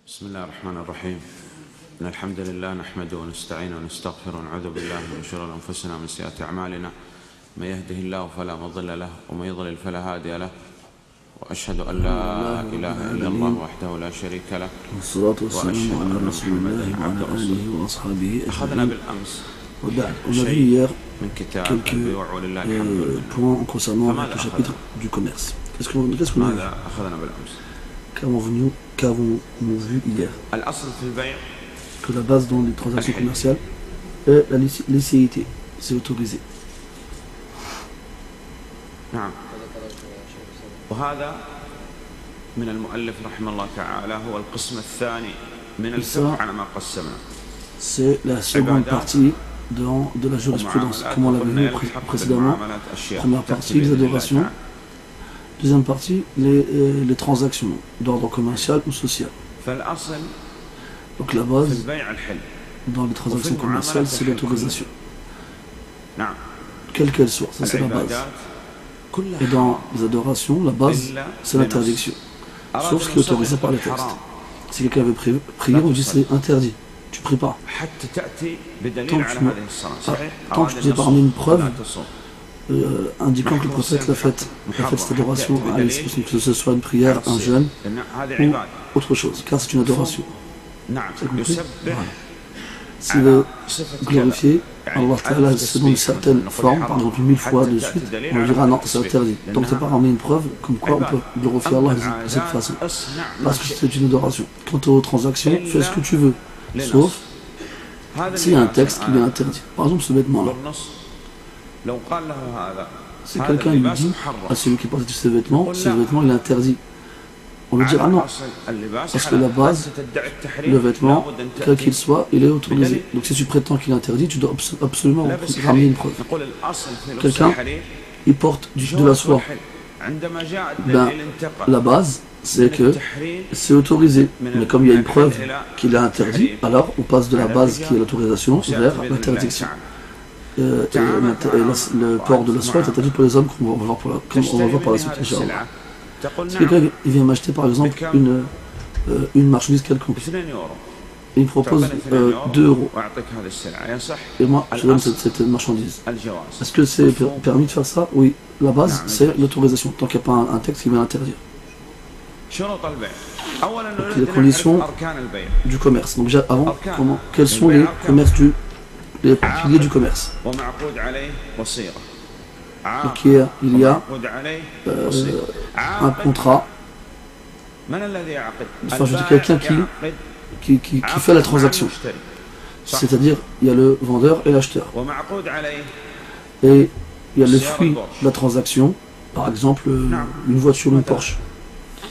بسم الله الرحمن الرحيم. إن الحمد لله نحمده ونستعينه ونستغفره ونعوذ بالله من شرور أنفسنا ومن سيئات أعمالنا. من يهده الله فلا مضل له ومن يضلل فلا هادي له. وأشهد أن لا إله إلا الله وحده لا شريك له. والصلاة والسلام على رسول الله وعلى آله وأصحابه أخذنا بالأمس hier من كتاب البيوع ولله الحمد. points concernant le chapitre du commerce. Qu'est-ce qu'on a vu? أخذنا بالأمس. Qu'avons-nous vu hier? الأصل في البيع Que la base dans les transactions commerciales est la licéité, c'est autorisé. نعم. وهذا من المؤلف رحمه الله تعالى هو القسم الثاني من الفقه على ما قسمنا. C'est la seconde partie de la jurisprudence, comme on l'avait vu précédemment. Première partie, les adorations. Deuxième partie, les transactions d'ordre commercial ou social. Donc la base dans les transactions commerciales, c'est l'autorisation. Quelle qu'elle soit, ça c'est la base. Et dans les adorations, la base, c'est l'interdiction. Sauf ce qui est autorisé par les textes. Si quelqu'un veut prier, on dit c'est interdit. Tu pries pas. Tant que tu n'as pas ramené une preuve indiquant que le prophète l'a fait cette adoration, que ce soit une prière, un jeûne ou autre chose, car c'est une adoration. Voilà. S'il veut glorifier Allah Ta'ala selon une certaine forme, par exemple 1000 fois de suite, on dira non, c'est interdit. Donc tu n'as pas ramené une preuve comme quoi on peut glorifier Allah de cette façon. Parce que c'est une adoration. Quant aux transactions, fais ce que tu veux, sauf s'il y a un texte qui lui interdit. Par exemple ce vêtement-là. Si quelqu'un lui dit à celui qui porte ce vêtement il est interdit, on lui dira non, parce que la base, le vêtement, quel qu'il soit, il est autorisé. Donc si tu prétends qu'il est interdit, tu dois absolument ramener une preuve. Quelqu'un, il porte de la soie. Ben, la base, c'est que c'est autorisé. Mais comme il y a une preuve qu'il est interdit, alors on passe de la base qui est l'autorisation vers l'interdiction. Le port de la soie est interdit pour les hommes, comme on va voir par la suite. Si quelqu'un vient m'acheter par exemple une marchandise quelconque, il me propose 2 euros, et moi je donne cette marchandise. Est-ce que c'est permis de faire ça? Oui, la base c'est l'autorisation, tant qu'il n'y a pas un texte qui vient l'interdire. Donc les conditions du commerce. Donc déjà avant, quels sont les piliers du commerce? Donc il y a un contrat, enfin je dis quelqu'un qui fait la transaction, c'est-à-dire il y a le vendeur et l'acheteur, et il y a le fruit de la transaction, par exemple une voiture, une Porsche,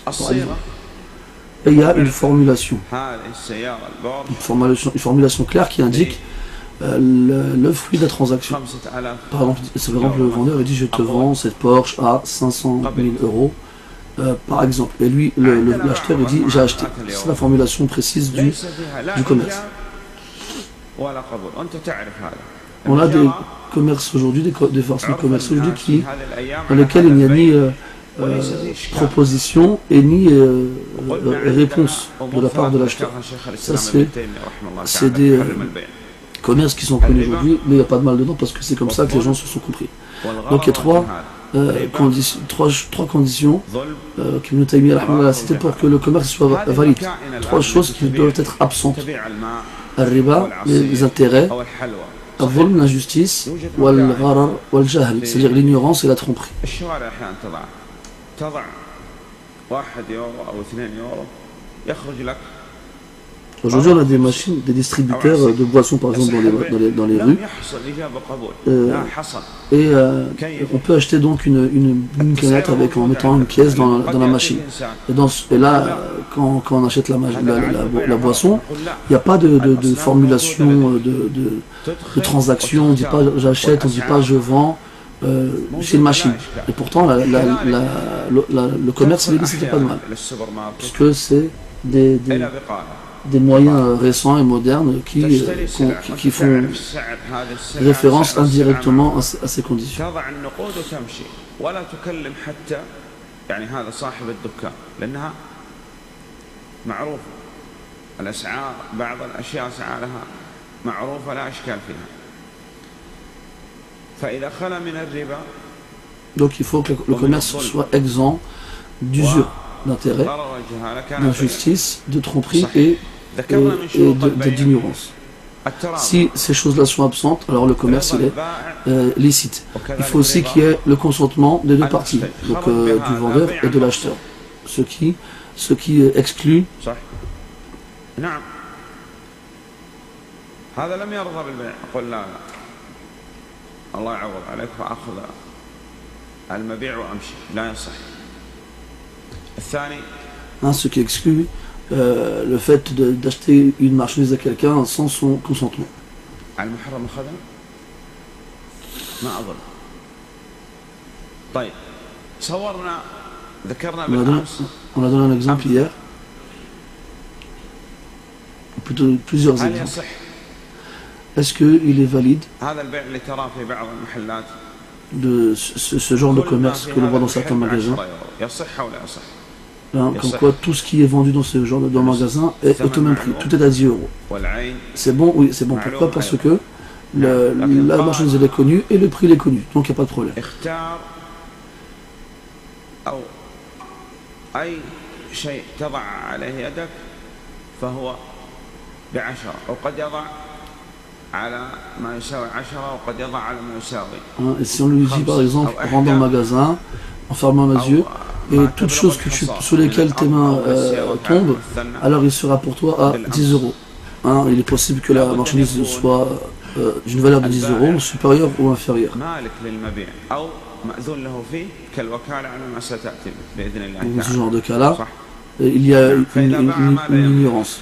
par exemple. Et il y a une formulation claire qui indique le fruit de la transaction. Par exemple, le vendeur dit je te vends cette Porsche à 500 000 euros, par exemple. Et lui, l'acheteur, il dit j'ai acheté. C'est la formulation précise du commerce. On a des commerces aujourd'hui, des forces de commerce aujourd'hui dans lesquelles il n'y a ni proposition et ni réponse de la part de l'acheteur. Ça, c'est des commerces qui sont connus aujourd'hui, mais il n'y a pas de mal dedans parce que c'est comme ça que les gens se sont compris. Donc il y a trois conditions qu'Ibn Taymiyyah a citées pour que le commerce soit valide. 3 choses qui doivent être absentes. Al-riba, les intérêts, al-zulm, l'injustice, wal-gharar, wal-jahl, c'est-à-dire l'ignorance et la tromperie. Aujourd'hui, on a des machines, des distributeurs de boissons, par exemple, dans les rues. Et on peut acheter donc une canette en mettant une pièce dans la machine. Et là, quand on achète la boisson, il n'y a pas de formulation de transaction. On ne dit pas j'achète, on ne dit pas je vends. C'est une machine. Et pourtant, le commerce, c'était pas de mal. Puisque c'est des moyens récents et modernes qui font référence indirectement à ces conditions. الأسعار بعض الأشياء أسعارها معروفة لا إشكال فيها. فإذا خلا من الربا Donc il faut que le commerce soit exempt d'usure, d'intérêt, d'injustice, de tromperie et d'ignorance. Si ces choses-là sont absentes, alors le commerce il est licite. Il faut aussi qu'il y ait le consentement des deux parties, donc du vendeur et de l'acheteur, ce qui exclut. Ce qui exclut le fait d'acheter une marchandise à quelqu'un sans son consentement. On a donné un exemple hier, plutôt plusieurs exemples. Est-ce qu'il est valide de ce genre de commerce que l'on voit dans certains magasins, comme quoi tout ce qui est vendu dans ce genre de magasin est au même prix, tout est à 10 euros. C'est bon, oui, c'est bon. Pourquoi? Parce que la marchandise elle est connue et le prix il est connu, donc il n'y a pas de problème. Et si on lui dit par exemple, rentre dans le magasin en fermant les yeux, et toutes choses sur lesquelles tes mains tombent, alors il sera pour toi à 10 euros. Il est possible que la marchandise soit d'une valeur de 10 euros, supérieure ou inférieure. Dans ce genre de cas-là, il y a une ignorance.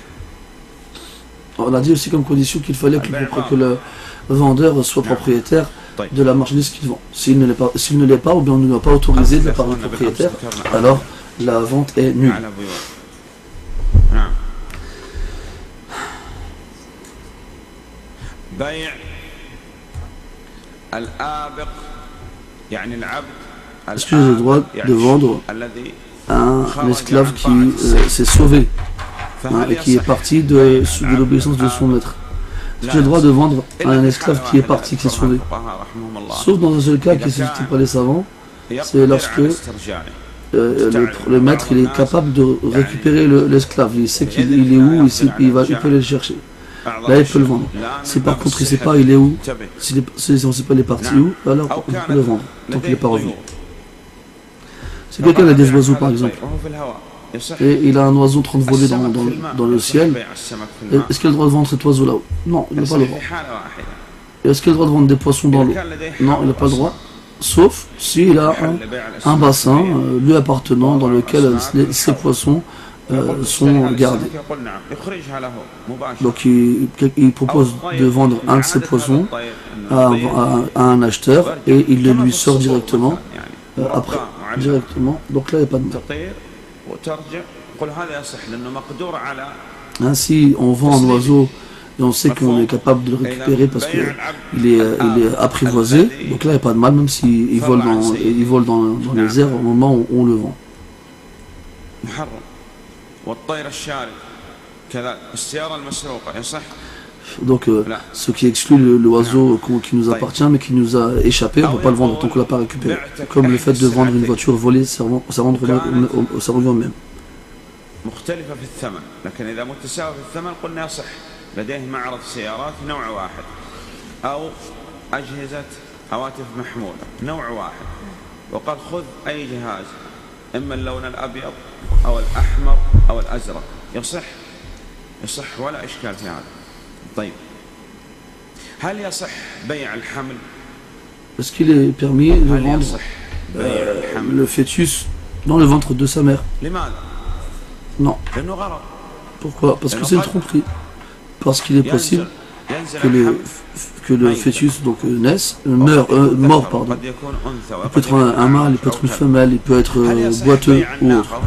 On a dit aussi comme condition qu'il fallait que le vendeur soit propriétaire de la marchandise qu'il vend. S'il ne l'est pas, ou bien on ne doit pas autoriser de la part du propriétaire, alors la vente est nulle. Est-ce que j'ai le droit de vendre un esclave qui s'est sauvé et qui est parti de l'obéissance de son maître? Est-ce que j'ai le droit de vendre un esclave qui est parti, qui s'est sauvé? Sauf dans un seul cas qui est cité par les savants, c'est lorsque le maître il est capable de récupérer l'esclave, il sait qu'il est où, il peut aller le chercher. Là il peut le vendre. Si par contre il ne sait pas il est où, si on ne sait pas il est parti où, alors on peut le vendre, tant qu'il n'est pas revenu. Si quelqu'un a des oiseaux par exemple, et il a un oiseau en train de voler dans le ciel, est-ce qu'il a le droit de vendre cet oiseau là-haut? Non, il n'a pas le droit. Est-ce qu'il a le droit de vendre des poissons dans l'eau? Non, il n'a pas le droit. Sauf s'il a un bassin lui appartenant dans lequel ces poissons sont gardés. Donc il propose de vendre un de ces poissons à un acheteur et il le lui sort directement après. Directement. Donc là il n'y a pas de mal. Si on vend un oiseau et on sait qu'on est capable de le récupérer parce qu'il est apprivoisé, donc là il n'y a pas de mal, même s'il vole dans les airs au moment où on le vend. Donc ce qui exclut l'oiseau qui nous appartient mais qui nous a échappé, on ne peut pas le vendre tant qu'on ne l'a pas récupéré. Comme le fait de vendre une voiture volée, ça revient au même. مختلفة في الثمن، لكن إذا متساوي في الثمن قلنا يصح. لديه معرض سيارات نوع واحد أو أجهزة هواتف محمولة نوع واحد، وقال خذ أي جهاز إما اللون الأبيض أو الأحمر أو الأزرق، يصح ولا إشكال في هذا. طيب هل يصح بيع الحمل؟ Est-ce qu'il est permis de vendre le fœtus dans le ventre de sa mère? Non. Pourquoi? Parce que c'est une tromperie. Parce qu'il est possible que le fœtus naisse, mort pardon. Il peut être un mâle, il peut être une femelle, il peut être boiteux ou autre.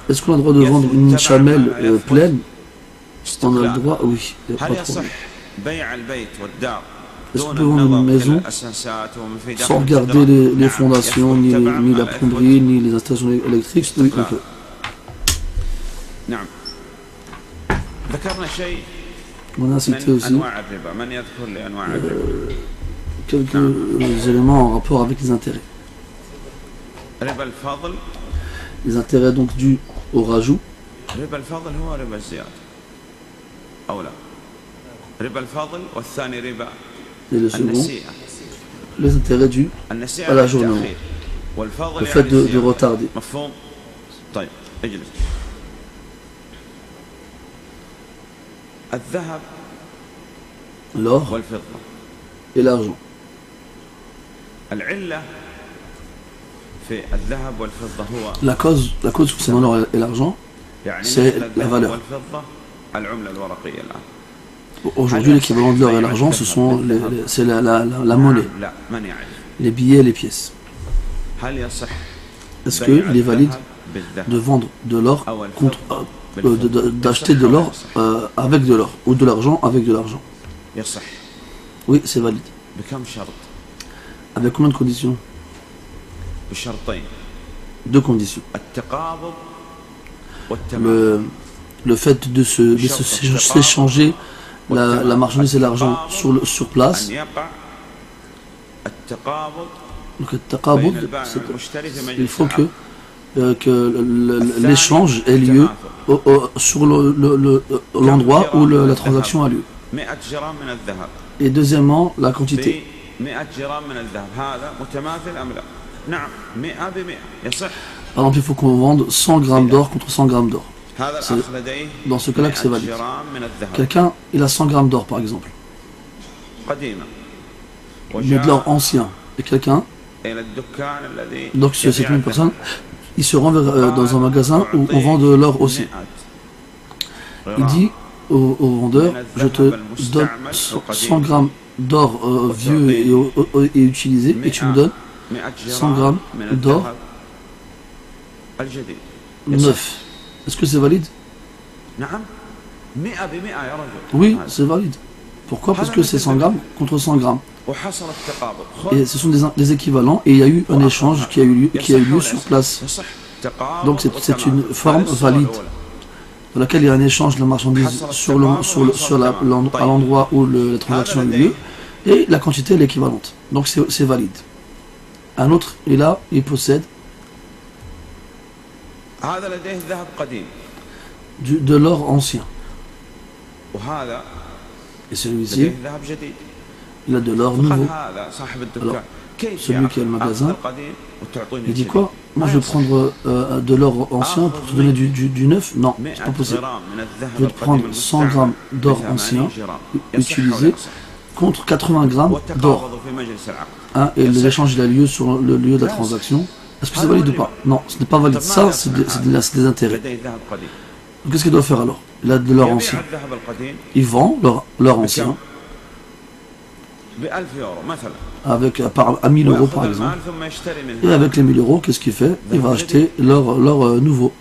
Est-ce qu'on a le droit de vendre une chamelle pleine? On a le droit? Oui, il n'y a pas de problème. Est-ce qu'on peut vendre une maison sans regarder les fondations, ni la plomberie, ni les installations électriques? Oui, on peut. On a cité aussi quelques éléments en rapport avec les intérêts. Les intérêts donc dus au rajout. Et le second, les intérêts dus à l'ajournement, le fait de retarder. L'or et l'argent. La cause concernant l'or et l'argent, c'est la valeur. Aujourd'hui, l'équivalent de l'or et l'argent, c'est la monnaie, les billets et les pièces. Est-ce qu'il est valide de vendre de l'or contre d'acheter de l'or avec de l'or, ou de l'argent avec de l'argent? Oui, c'est valide. Avec combien de conditions? Deux conditions. Le fait de s'échanger la marchandise et l'argent sur place. Donc le taqabud, il faut que l'échange ait lieu sur l'endroit où la transaction a lieu. Et deuxièmement, la quantité. Par exemple, il faut qu'on vende 100 grammes d'or contre 100 grammes d'or. Dans ce cas-là que c'est valide. Quelqu'un, il a 100 grammes d'or par exemple. Mais de l'or ancien. Et quelqu'un, donc c'est une personne, il se rend dans un magasin où on vend de l'or aussi. Il dit au vendeur, je te donne 100 grammes d'or vieux et utilisé, et tu me donnes 100 grammes d'or neuf. Est-ce que c'est valide? Oui, c'est valide. Pourquoi? Parce que c'est 100 grammes contre 100 grammes. Et ce sont des équivalents, et il y a eu un échange qui a eu lieu sur place. Donc c'est une forme valide, dans laquelle il y a un échange de la marchandise à l'endroit où la transaction a eu lieu, et la quantité est l'équivalente. Donc c'est valide. Un autre, il possède de l'or ancien. Et celui-ci, il a de l'or nouveau. Alors, celui qui a le magasin, il dit quoi? Moi je vais prendre de l'or ancien pour te donner du neuf? Non, c'est pas possible. Je vais te prendre 100 grammes d'or ancien utilisé contre 80 grammes d'or. Et l'échange a lieu sur le lieu de la transaction. Est-ce que c'est valide ou pas? Non, ce n'est pas valide. Ça, c'est des intérêts. Qu'est-ce qu'il doit faire alors? Il a de l'or ancien. Il vend l'or ancien à 1000 euros par exemple. Et avec les 1000 euros, qu'est-ce qu'il fait? Il va acheter l'or nouveau.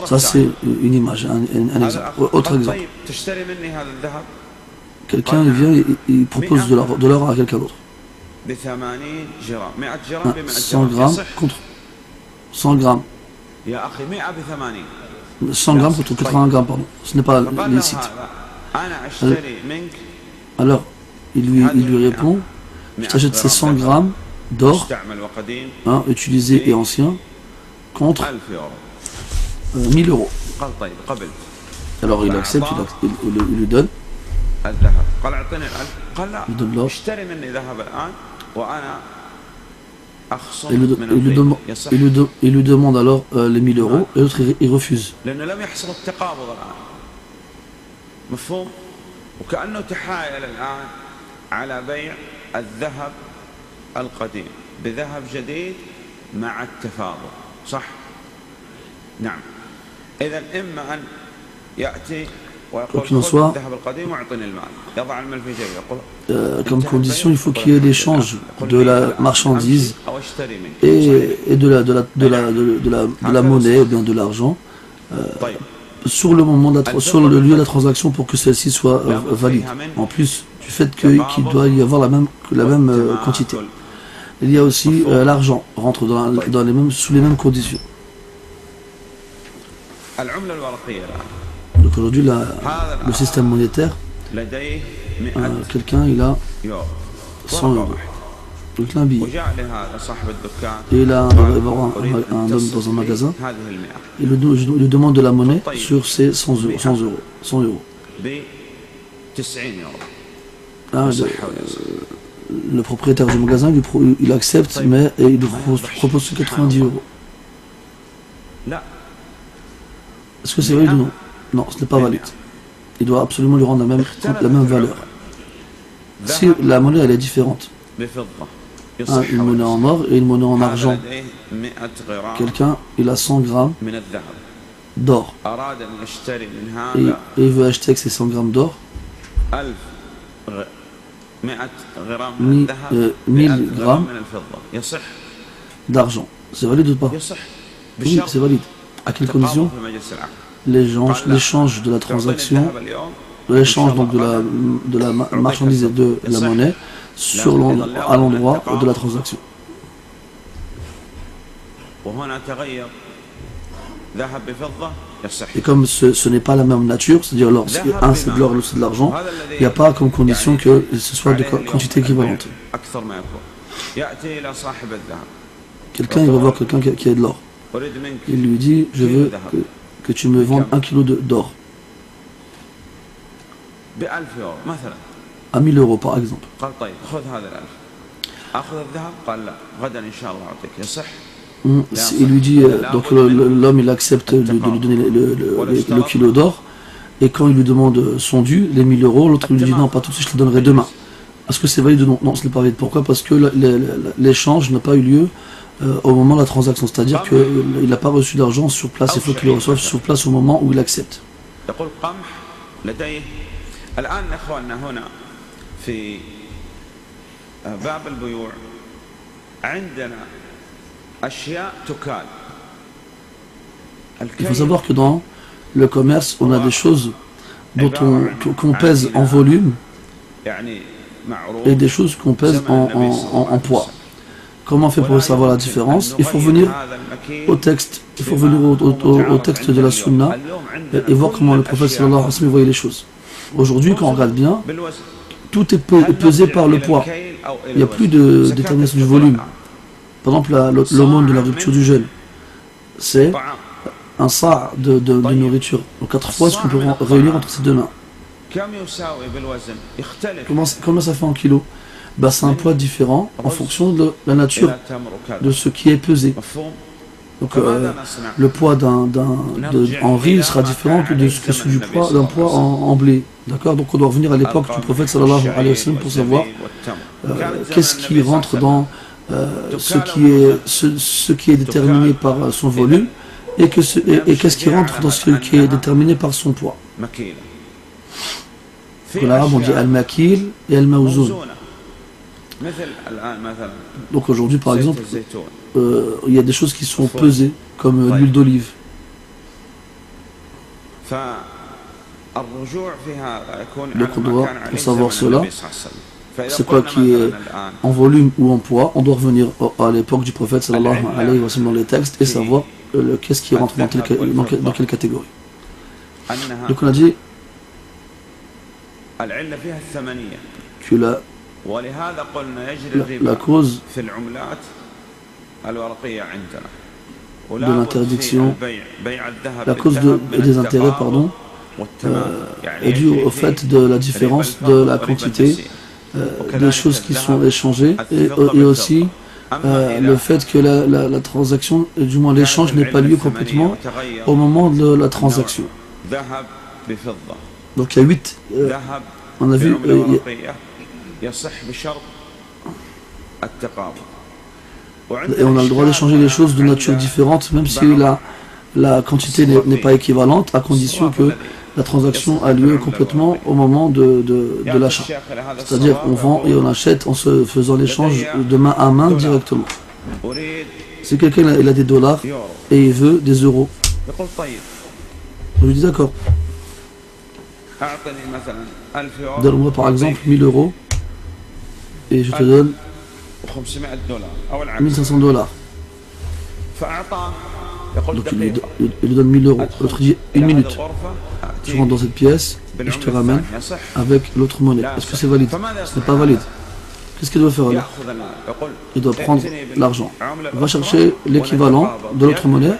Ça, c'est une image, un exemple. Autre exemple. Quelqu'un vient et il propose de l'or à quelqu'un d'autre. 100 grammes contre 100 grammes. 100 grammes contre 80 grammes, pardon. Ce n'est pas licite. Alors, il lui répond, je t'achète ces 100 grammes d'or, utilisé et ancien, contre 1000 euros. Alors il accepte, il lui donne. Il donne l'or. Il lui demande alors les 1000 euros, et l'autre il refuse. وكأنه تحايل الآن على بيع الذهب القديم بذهب جديد مع التفاضل، صح؟ نعم. إذا إما أن يأتي ويقول خذ الذهب القديم واعطني المال، يضع المال في جيبه. Comme condition, il faut qu'il y ait l'échange de la marchandise et de la monnaie ou bien de l'argent sur le lieu de la transaction pour que celle-ci soit valide. En plus du fait qu'il doit y avoir la même quantité. Il y a aussi l'argent rentre sous les mêmes conditions. Donc aujourd'hui, le système monétaire, quelqu'un il a 100 euros. Donc un billet. Et là, il va y avoir un homme dans un magasin. Il lui demande de la monnaie sur ses 100 euros. Là, le propriétaire du magasin, il accepte, mais il lui propose 90 euros. Est-ce que c'est valide ou non? Non, ce n'est pas valide. Il doit absolument lui rendre la même valeur. Si la monnaie elle est différente, une monnaie en or et une monnaie en argent, quelqu'un il a 100 grammes d'or et il veut acheter avec ces 100 grammes d'or 1000 grammes d'argent. C'est valide ou pas? Oui, c'est valide. À quelles conditions? L'échange de la transaction, l'échange donc de la marchandise et de la monnaie à l'endroit de la transaction. Et comme ce n'est pas la même nature, c'est-à-dire un c'est de l'or, l'autre c'est de l'argent, il n'y a pas comme condition que ce soit de quantité équivalente. Quelqu'un il va voir quelqu'un qui a de l'or. Il lui dit, je veux que tu me vendes 1 kilo d'or. À 1000 euros par exemple. Il lui dit, donc l'homme il accepte de lui donner le kilo d'or, et quand il lui demande son dû, les 1000 euros, l'autre lui dit non, pas tout de suite, je le donnerai demain. Est-ce que c'est valide ou non? Non, ce n'est pas valide. Pourquoi? Parce que l'échange n'a pas eu lieu au moment de la transaction, c'est-à-dire qu'il n'a pas reçu d'argent sur place, il faut qu'il le reçoive sur place au moment où il accepte. Il faut savoir que dans le commerce, on a des choses qu'on pèse en volume et des choses qu'on pèse en poids. Comment on fait pour savoir la différence? Il faut venir au texte, au texte de la Sunna et voir comment le prophète sallallahu alayhi wa sallam voyait les choses. Aujourd'hui, quand on regarde bien, tout est pesé par le poids. Il n'y a plus de détermination du volume. Par exemple, l'aumône de la rupture du jeûne, c'est un sa' de nourriture. Donc 4 fois ce qu'on peut réunir entre ces deux mains. Comment ça fait en kilos? C'est un poids différent en fonction de la nature de ce qui est pesé. Donc le poids en riz sera différent que celui d'un poids en blé. D'accord? Donc on doit revenir à l'époque du prophète sallallahu alayhi wa sallam pour savoir qu'est-ce qui rentre dans ce qui est déterminé par son volume et qu'est-ce qui rentre dans ce qui est déterminé par son poids. En arabe on dit al-makil et al-mawzoun. Donc aujourd'hui par exemple il y a des choses qui sont pesées comme l'huile d'olive. Donc on doit, pour savoir cela, c'est quoi qui est en volume ou en poids, on doit revenir à l'époque du prophète sallallahu alayhi wa sallam dans les textes et savoir qu'est-ce qui rentre dans quelle catégorie. Donc on a dit que la cause de l'interdiction, la cause des intérêts, pardon, est due au fait de la différence de la quantité des choses qui sont échangées et aussi le fait que la transaction, du moins l'échange, n'ait pas lieu complètement au moment de la transaction. Donc il y a 8, on a vu, et on a le droit d'échanger les choses de nature différente, même si la quantité n'est pas équivalente, à condition que la transaction a lieu complètement au moment de l'achat. C'est-à-dire on vend et on achète en se faisant l'échange de main à main directement. Si quelqu'un il a des dollars et il veut des euros, je lui dis d'accord. Donne-moi par exemple 1000 euros et je te donne 1500 dollars. Donc il lui donne 1000 euros. L'autre dit 1 minute. je rentre dans cette pièce et je te ramène avec l'autre monnaie. Est-ce que c'est valide? Ce n'est pas valide. Qu'est-ce qu'il doit faire alors? Il doit prendre l'argent. Il va chercher l'équivalent de l'autre monnaie.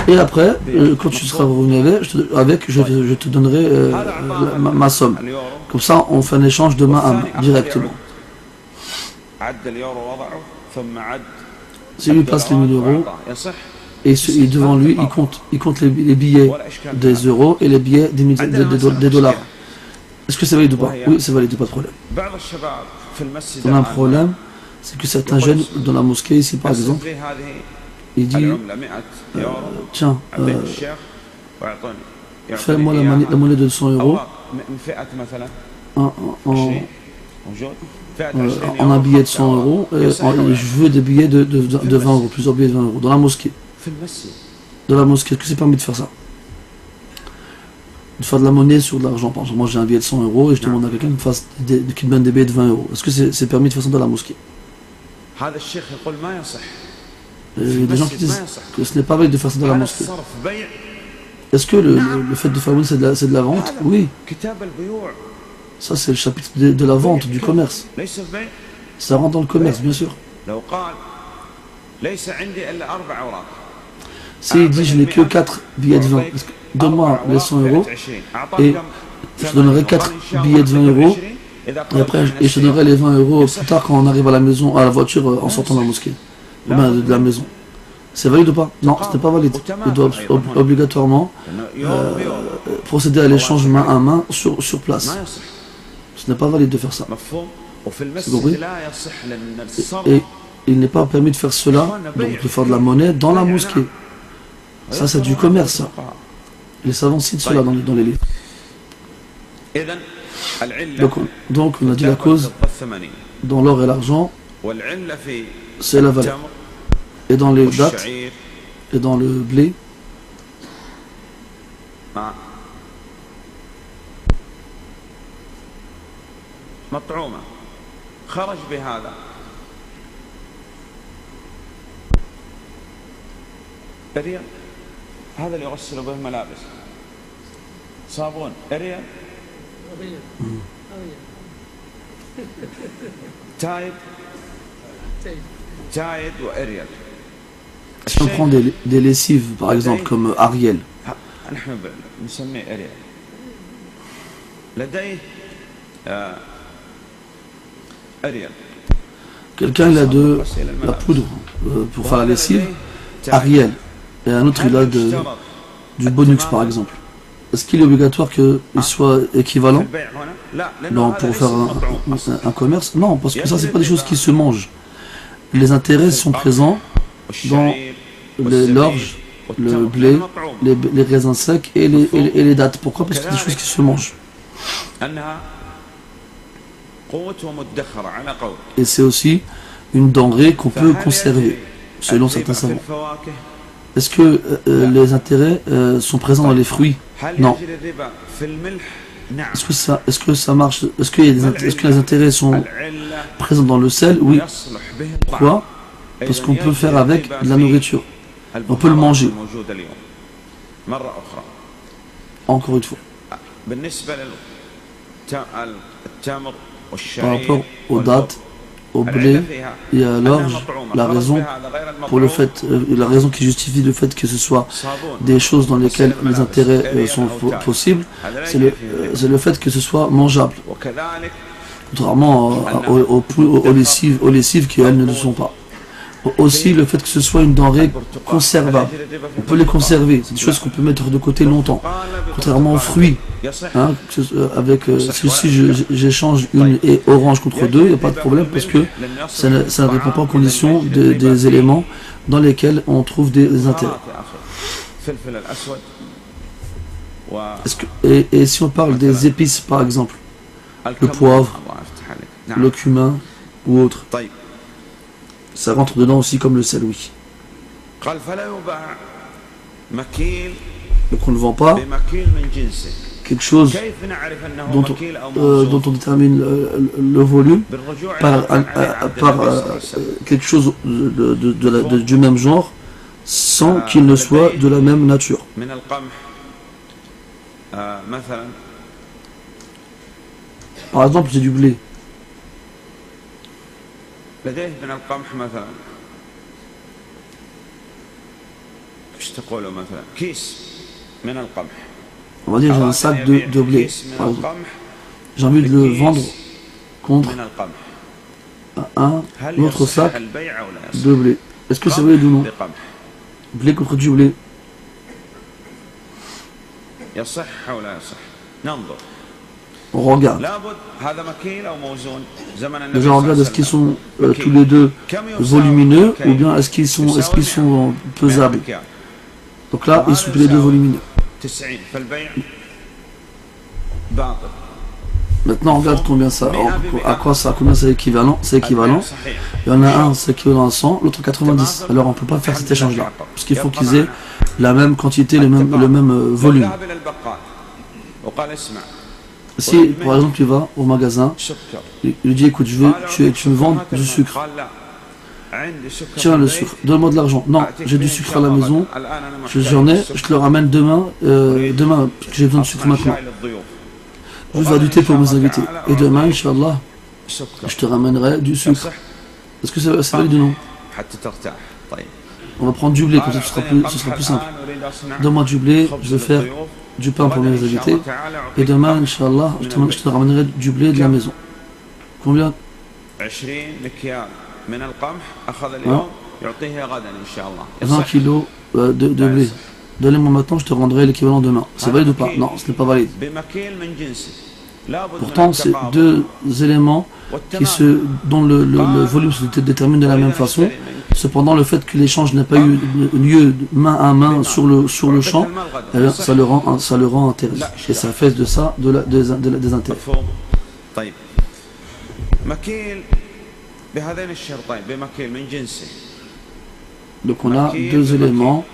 Et après, quand tu seras revenu avec, je te donnerai ma somme. Comme ça, on fait un échange de main à main, directement. Si lui passe les 1000 euros, et devant lui, il compte les billets des euros et les billets des dollars. Est-ce que c'est valide ou pas? Oui, c'est valide, pas de problème. On a un problème, c'est que certains jeunes dans la mosquée, ici par exemple, il dit, tiens, fais-moi la monnaie de 100 euros en un billet de 100 euros, et je veux des billets de 20 euros, plusieurs billets de 20 euros, dans la mosquée. Dans la mosquée, est-ce que c'est permis de faire ça? De faire de la monnaie sur de l'argent. Par exemple, moi j'ai un billet de 100 euros et je demande à quelqu'un qui me donne des billets de 20 euros. Est-ce que c'est permis de faire ça dans la mosquée? Il y a des gens qui disent que ce n'est pas valide de faire ça dans la mosquée. Est-ce que le fait de faire monnaie c'est de la vente? Oui. Ça c'est le chapitre de la vente, du commerce. Ça rentre dans le commerce, bien sûr. S'il dit je n'ai que 4 billets de 20, donne-moi les 100 euros et je te donnerai 4 billets de 20 euros et après je te donnerai les 20 euros plus tard quand on arrive à la maison, à la voiture en sortant de la mosquée, de la maison. C'est valide ou pas? Non, ce n'est pas valide. Il doit obligatoirement procéder à l'échange main à main sur place. Ce n'est pas valide de faire ça. C'est compris? Et il n'est pas permis de faire cela, donc de faire de la monnaie dans la mosquée. Ça c'est du commerce. Ça. Les savants citent cela dans les livres. Donc on a dit la cause dans l'or et l'argent, c'est la valeur. Et dans les dattes et dans le blé, اريال هذا اللي يغسل به الملابس صابون اريال تايد واريال. Si on prend des lessives par exemple comme Ariel, نحن نسميه اريال لديه اريال. Quelqu'un il a de la poudre pour faire la lessive, Ariel, et un autre il a du Bonux par exemple. Est-ce qu'il est obligatoire qu'il soit équivalent? Non, pour faire un commerce? Non, parce que ça c'est pas des choses qui se mangent. Les intérêts sont présents dans l'orge, le blé, les raisins secs et les dattes. Pourquoi? Parce que c'est des choses qui se mangent. Et c'est aussi une denrée qu'on peut conserver, selon certains savants. Est-ce que les intérêts sont présents dans les fruits? Non. Est-ce que ça marche? Est-ce que les intérêts sont présents dans le sel? Oui. Pourquoi? Parce qu'on peut faire avec de la nourriture. On peut le manger. Encore une fois. Par rapport aux dattes, au blé et à l'orge, la raison qui justifie le fait que ce soit des choses dans lesquelles les intérêts sont possibles, c'est le fait que ce soit mangeable. Contrairement aux lessives qui elles ne le sont pas. Aussi le fait que ce soit une denrée conservable. On peut les conserver, c'est des choses qu'on peut mettre de côté longtemps. Contrairement aux fruits, hein, si j'échange une et orange contre deux, il n'y a pas de problème parce que ça ne répond pas aux conditions des éléments dans lesquels on trouve des intérêts. Et si on parle des épices par exemple, le poivre, le cumin ou autre, ça rentre dedans aussi comme le sel, oui. Donc on ne vend pas quelque chose dont on détermine le volume par quelque chose du même genre sans qu'il ne soit de la même nature. Par exemple, j'ai du blé. On va dire j'ai un sac de blé, par exemple. J'ai envie de le vendre contre un autre sac de blé. Est-ce que c'est vrai ou non? Blé contre du blé. On regarde. Déjà on regarde est-ce qu'ils sont tous les deux volumineux ou bien est-ce qu'ils sont pesables. Donc là ils sont tous les deux volumineux. Maintenant on regarde combien ça, à quoi ça, combien c'est équivalent. C'est équivalent. Il y en a un c'est équivalent à 100, l'autre 90. Alors on ne peut pas faire cet échange là parce qu'il faut qu'ils aient la même quantité, le même volume. Si par exemple tu vas au magasin, il lui dit écoute tu me vends du sucre. Tiens le sucre, donne-moi de l'argent. Non, j'ai du sucre à la maison, j'en ai, je te le ramène demain, parce que j'ai besoin de sucre maintenant. Je vais faire du thé pour mes invités. Et demain, Inch'Allah, je te ramènerai du sucre. Est-ce que c'est valide ou non? On va prendre du blé, comme ça ce sera plus simple. Donne-moi du blé, je vais faire du pain pour mes invités. Et demain, Inch'Allah, je te ramènerai du blé de la maison. Combien? 20 kilos de blé. Donnez-moi maintenant, je te rendrai l'équivalent demain. C'est valide ou pas? Non, ce n'est pas valide. Pourtant, c'est deux éléments dont le volume se détermine de la même façon. Cependant, le fait que l'échange n'a pas eu lieu main à main sur le champ, ça le rend interdit. Et ça fait de ça des intérêts. Donc on a deux éléments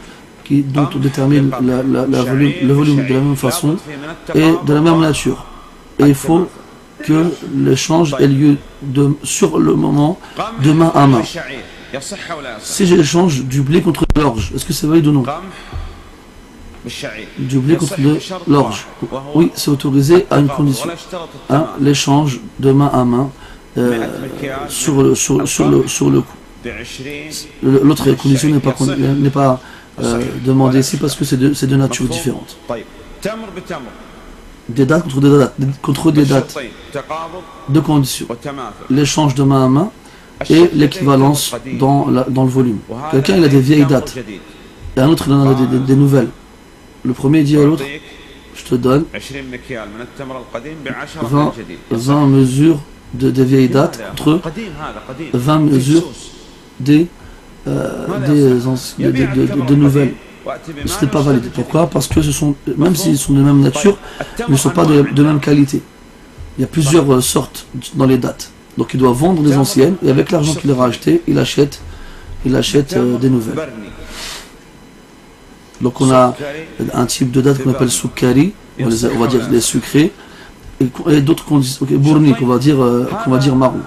dont on détermine le volume de la même façon et de la même nature. Et il faut que l'échange ait lieu sur le moment de main à main. Si j'échange du blé contre de l'orge, est-ce que c'est valide ou non? Du blé contre de l'orge. Oui, c'est autorisé à une condition. L'échange de main à main sur le coup. L'autre condition n'est pas demandée ici parce que c'est de nature différente. Des dates contre des dates. Deux conditions. L'échange de main à main et l'équivalence dans le volume. Quelqu'un il a des vieilles dates et un autre il en a des nouvelles. Le premier dit à l'autre, je te donne 20 mesures des vieilles dates contre 20 mesures des nouvelles. Ce n'est pas valide. Pourquoi? Parce que même s'ils sont de même nature, ils ne sont pas de même qualité. Il y a plusieurs sortes dans les dates. Donc il doit vendre des anciennes et avec l'argent qu'il aura acheté, il achète des nouvelles. Donc on a un type de date qu'on appelle soukari, on va dire les sucrés, et d'autres conditions, bourni qu'on va dire marron.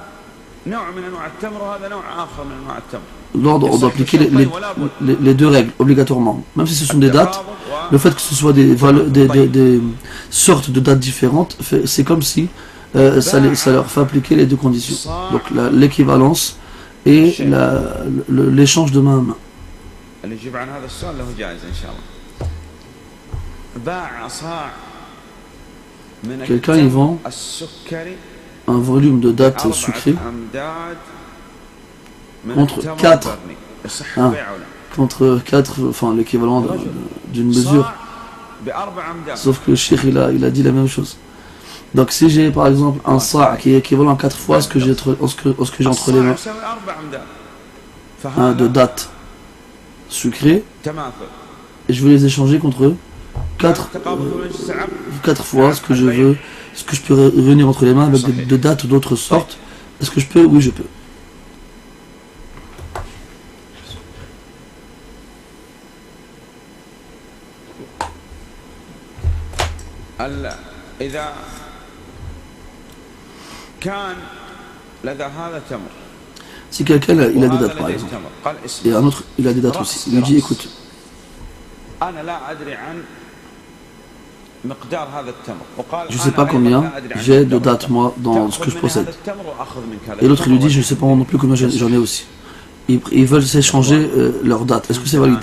L'ordre, on doit appliquer les deux règles obligatoirement. Même si ce sont des dates, le fait que ce soit des sortes de dates différentes, c'est comme si ça leur fait appliquer les deux conditions. Donc l'équivalence et l'échange de main à main. Quelqu'un il vend un volume de dattes sucrées contre 4, enfin l'équivalent d'une mesure. Sauf que le cheikh il a dit la même chose. Donc si j'ai par exemple un sa' qui est équivalent à 4 fois ce que j'ai entre les mains, de dattes sucrées, et je veux les échanger contre 4 fois ce que je peux réunir entre les mains avec de dates d'autres sortes. Est-ce que je peux? Oui, je peux. Si quelqu'un il a des dates par exemple, et un autre il a des dates aussi, il lui dit écoute, je ne sais pas combien j'ai de dates moi dans ce que je possède. Et l'autre lui dit, je ne sais pas non plus combien j'en ai aussi. Ils veulent s'échanger leurs dates. Est-ce que c'est valide?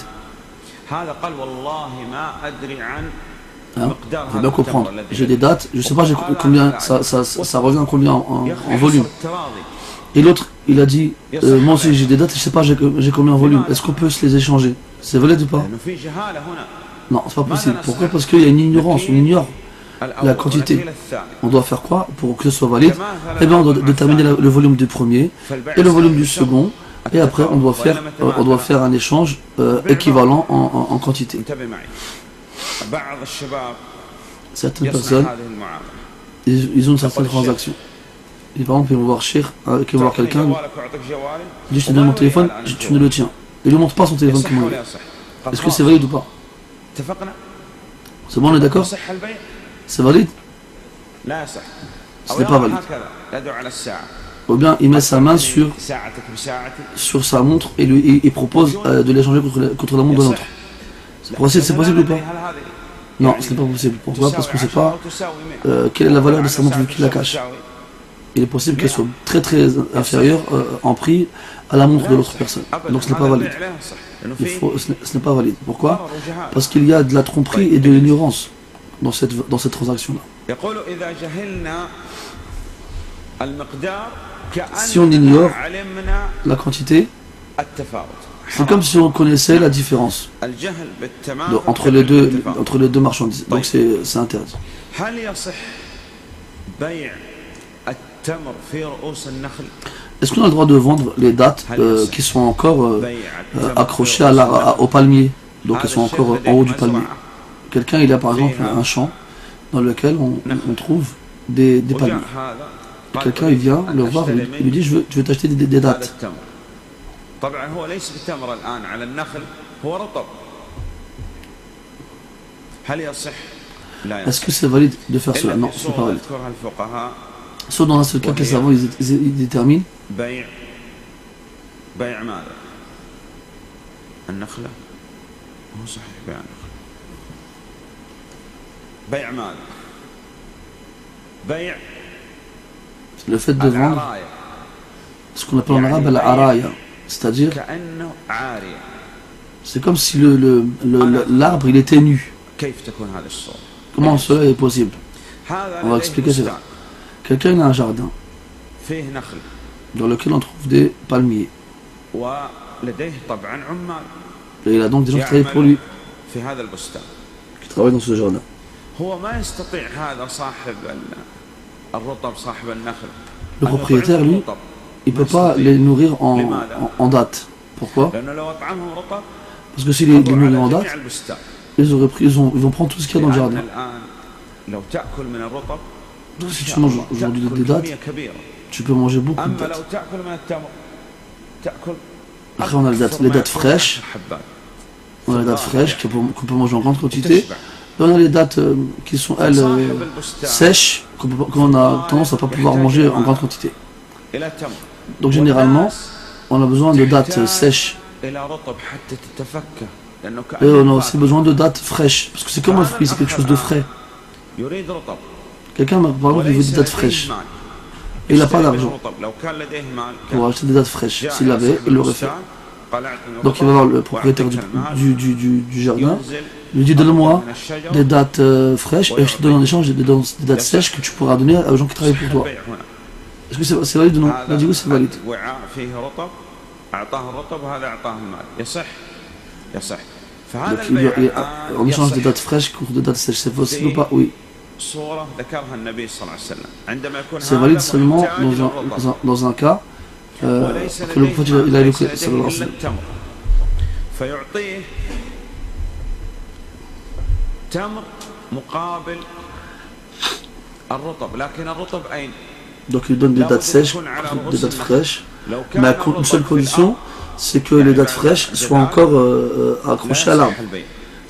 Hein? Il faut bien comprendre. J'ai des dates, je ne sais pas combien, ça revient à combien en volume. Et l'autre, il a dit, moi aussi j'ai des dates, je ne sais pas j'ai combien en volume. Est-ce qu'on peut se les échanger? C'est valide ou pas? Non, c'est pas possible. Pourquoi? Parce qu'il y a une ignorance, on ignore la quantité. On doit faire quoi pour que ce soit valide? Eh bien, on doit déterminer le volume du premier et le volume du second. Et après, on doit faire un échange équivalent en quantité. Certaines personnes, ils ont une certaine transaction. Et par exemple, ils vont voir quelqu'un, il dit, je te donne mon téléphone, tu me le tiens. Il ne lui montre pas son téléphone comment il est. Est-ce que c'est valide ou pas? C'est bon, on est d'accord? C'est valide? Ce n'est pas valide. Ou bien il met sa main sur sa montre et il propose de l'échanger contre la montre de l'autre. C'est possible ou pas? Non, ce n'est pas possible. Pourquoi? Parce qu'on ne sait pas quelle est la valeur de sa montre vu qu'il la cache. Il est possible qu'elle soit très très inférieure en prix à la montre de l'autre personne. Donc ce n'est pas valide. Ce n'est pas valide. Pourquoi? Parce qu'il y a de la tromperie et de l'ignorance dans cette transaction-là. Si on ignore la quantité, c'est comme si on connaissait la différence entre les deux marchandises. Donc c'est interdit. Est-ce qu'on a le droit de vendre les dattes qui sont encore accrochées au palmier, donc elles sont encore en haut du palmier? Quelqu'un, il a par exemple un champ dans lequel on trouve des palmiers. Quelqu'un, il vient le voir, il lui dit, je veux t'acheter des dattes. Est-ce que c'est valide de faire cela? Non, c'est pas valide. Sauf dans un seul cas que les savants ils déterminent. Le fait de vendre ce qu'on appelle en arabe la araya, c'est-à-dire c'est comme si l'arbre il était nu. Comment cela est possible? On va expliquer cela. Quelqu'un a un jardin dans lequel on trouve des palmiers. Et il a donc des gens qui travaillent pour lui, qui travaillent dans ce jardin. Le propriétaire, lui, il ne peut pas les nourrir en date. Pourquoi? Parce que s'il les nourrit en date, ils vont prendre tout ce qu'il y a dans le jardin. Donc si tu manges aujourd'hui des dates, tu peux manger beaucoup de dates. Après on a les dates fraîches. On a les dates fraîches qu'on peut manger en grande quantité. Et on a les dates qui sont, elles, sèches, qu'on a tendance à ne pas pouvoir manger en grande quantité. Donc généralement, on a besoin de dates sèches. Et on a aussi besoin de dates fraîches. Parce que c'est comme un fruit, c'est quelque chose de frais. Quelqu'un, par exemple, il veut des dates fraîches. Et il n'a pas d'argent pour acheter des dates fraîches. S'il l'avait, il l'aurait fait. Donc il va voir le propriétaire du jardin, il lui dit donne-moi des dates fraîches et je te donne en échange des dates sèches que tu pourras donner aux gens qui travaillent pour toi. Est-ce que c'est valide ou non? Il a dit oui, c'est valide. Donc on échange des dates fraîches contre des dates sèches, c'est possible ou pas? Oui. C'est valide seulement dans un cas que le prophète il a évoqué. Donc il donne des dates sèches, des dates fraîches, mais à une seule condition, c'est que les dates fraîches soient encore accrochées à l'arbre.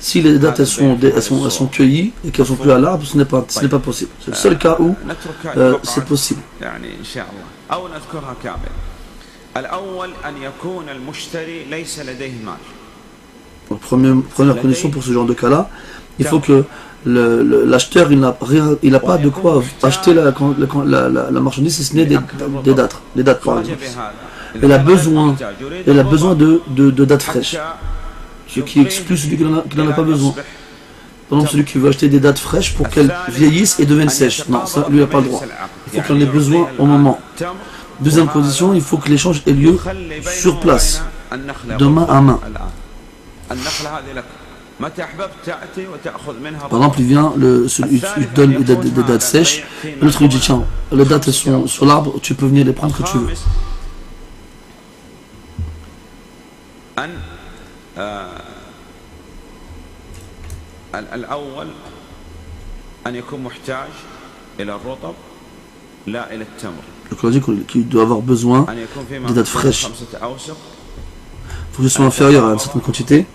Si les dates elles sont cueillies et qu'elles sont plus à l'arbre, ce n'est pas possible. C'est le seul cas où c'est possible. Donc, première condition pour ce genre de cas-là, il faut que l'acheteur il n'a pas de quoi acheter la marchandise si ce n'est des dattes par exemple. Il a besoin de dattes fraîches, ce qui exclut celui qui n'en a pas besoin. Par exemple, celui qui veut acheter des dattes fraîches pour qu'elles vieillissent et deviennent sèches. Non, ça, lui, il n'a pas le droit. Il faut qu'il en ait besoin au moment. Deuxième condition, il faut que l'échange ait lieu sur place, de main à main. Par exemple, il vient, il donne des dattes sèches, l'autre lui dit tiens, les dattes sont sur l'arbre, tu peux venir les prendre que tu veux. Donc on a dit qu'il doit avoir besoin des dattes fraîches. Il faut que ce soit inférieur à une certaine quantité.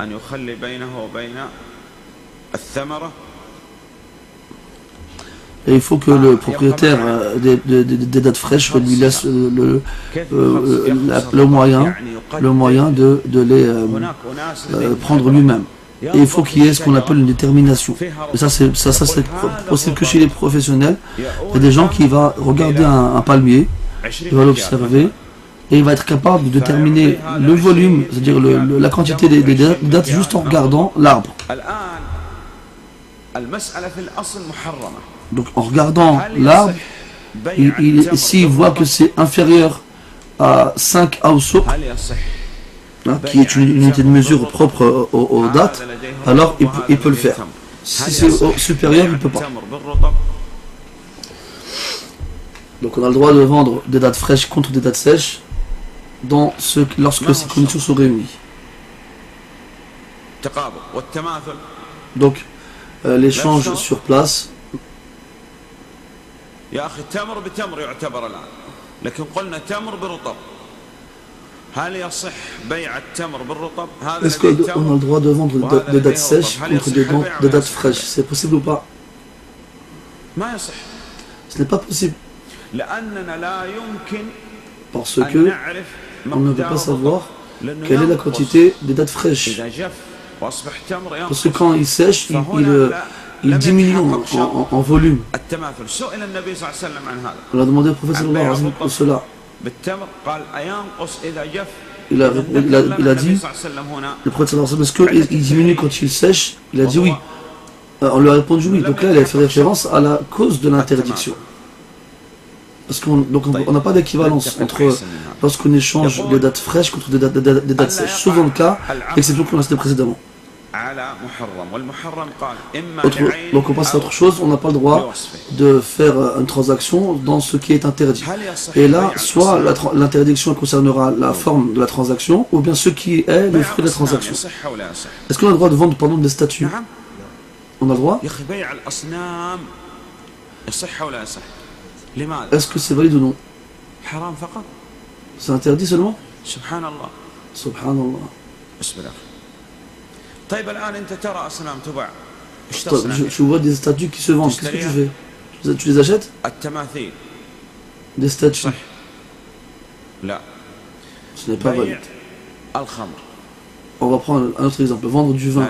Et il faut que le propriétaire des dattes fraîches lui laisse le moyen de les prendre lui-même. Et il faut qu'il y ait ce qu'on appelle une détermination. Et ça c'est possible que chez les professionnels. Il y a des gens qui vont regarder un palmier, il va l'observer, et il va être capable de déterminer le volume, c'est-à-dire la quantité des dattes juste en regardant l'arbre. Donc en regardant l'arbre, s'il voit que c'est inférieur à 5 awsuq, qui est une unité de mesure propre aux dates, alors il peut le faire. Si c'est supérieur, il ne peut pas. Donc on a le droit de vendre des dattes fraîches contre des dattes sèches lorsque ces conditions sont réunies. Donc l'échange sur place. Est-ce qu'on a le droit de vendre des dattes sèches contre des dattes fraîches? C'est possible ou pas? Ce n'est pas possible. Parce que on ne peut pas savoir quelle est la quantité des dattes fraîches. Parce que quand il sèche, il diminue en volume. On a demandé au prophète sallallahu alayhi wa sallam pour cela. Il a dit, le prophète sallallahu alayhi wa sallam, est-ce qu'il diminue quand il sèche? Il a dit oui. On lui a répondu oui. Donc là, il a fait référence à la cause de l'interdiction. Parce qu'on n'a pas d'équivalence entre lorsqu'on échange des dattes fraîches contre des dates sèches. Sauf dans le cas, l'exception qu'on a citée précédemment. Donc on passe à autre chose, on n'a pas le droit de faire une transaction dans ce qui est interdit. Et là, soit l'interdiction concernera la forme de la transaction, ou bien ce qui est le fruit de la transaction. Est-ce qu'on a le droit de vendre pendant des statues? On a le droit? Est-ce que c'est valide ou non? C'est interdit seulement? Subhanallah. Tu vois des statues qui se vendent, qu'est-ce que tu fais? Tu les achètes? Des statues. Ce n'est pas valide. On va prendre un autre exemple, vendre du vin.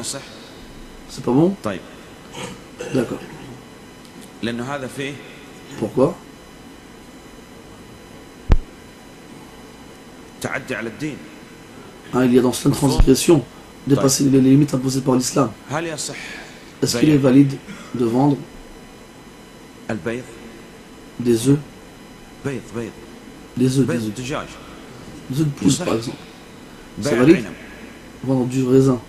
C'est pas bon? D'accord. Pourquoi? Il y a dans cela une transgression, dépasser les limites imposées par l'islam. Est-ce qu'il est valide de vendre des œufs? Des œufs de poule par exemple. C'est valide? Vendre du raisin.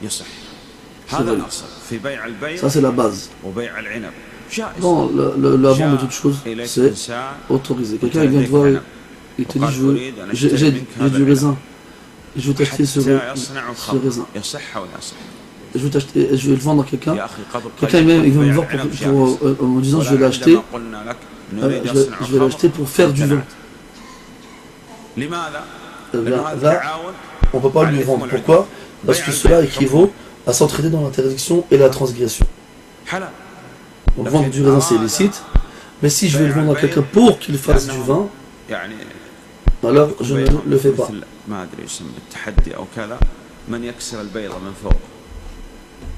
C'est valide. Ça c'est la base. Dans la vente de toutes choses, c'est autorisé. Quelqu'un vient te voir, il te dit j'ai du raisin, je veux t'acheter ce raisin. Je vais le vendre à quelqu'un. Quelqu'un il vient me voir en me disant je vais l'acheter pour faire du vin. Là, on ne peut pas lui vendre. Pourquoi? Parce que cela équivaut à s'entraider dans l'interdiction et la transgression. Donc vendre du raisin c'est illicite, mais si je vais le vendre à quelqu'un pour qu'il fasse du vin, alors je ne le fais pas.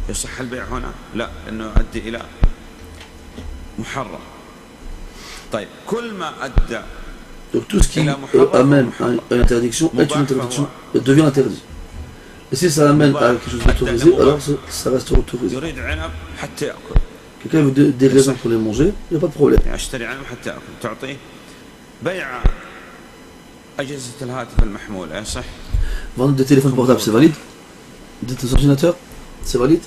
يصح البيع هنا؟ لا، لأنه يؤدي إلى محرم. طيب كل ما أدى Donc tout ce qui amène à une interdiction est une interdiction, devient interdit. Et si ça amène à quelque chose d'autorisé, alors ça reste autorisé. Quelqu'un veut des raisins pour les manger, il n'y a pas de problème. Vendre des téléphones portables, c'est valide? Des ordinateurs, c'est valide?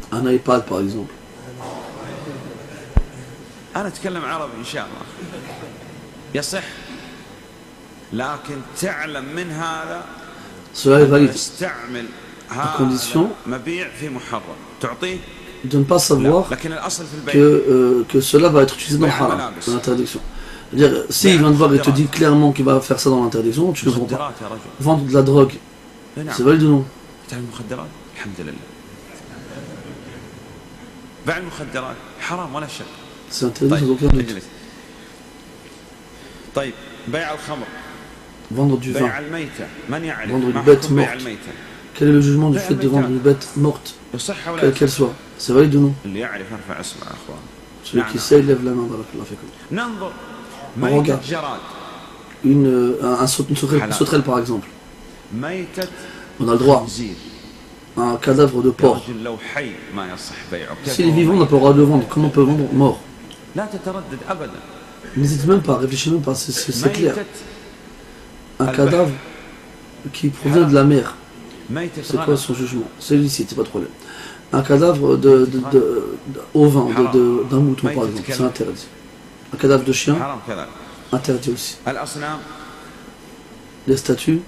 Un iPad par exemple. أنا أتكلم عربي إن شاء الله يصح، لكن تعلم من هذا cela est valide استعمل à condition مبيع في محرم تعطيه de ne pas savoir que cela va être utilisé dans le haram, dans l'interdiction. C'est-à-dire, s'il vient de voir et te dit clairement qu'il va faire ça dans l'interdiction, tu ne le prends pas. Vendre de la drogue, c'est valide ou non? C'est interdit sans aucun doute. Vendre du vin, vendre une bête morte. Quel est le jugement du fait de vendre une bête morte, quelle qu'elle soit? C'est valide ou non? Celui qui sait, il lève la main. On regarde une sauterelle par exemple. On a le droit. Un cadavre de porc. S'il est vivant, on n'a pas le droit de le vendre. Comment on peut vendre mort? N'hésite même pas, réfléchis même pas, c'est clair. Un cadavre qui provient de la mer. C'est quoi son jugement? C'est illicite, c'est pas de problème. Un cadavre au vin, d'un mouton par exemple, c'est interdit. Un cadavre de chien, interdit aussi. Les statues,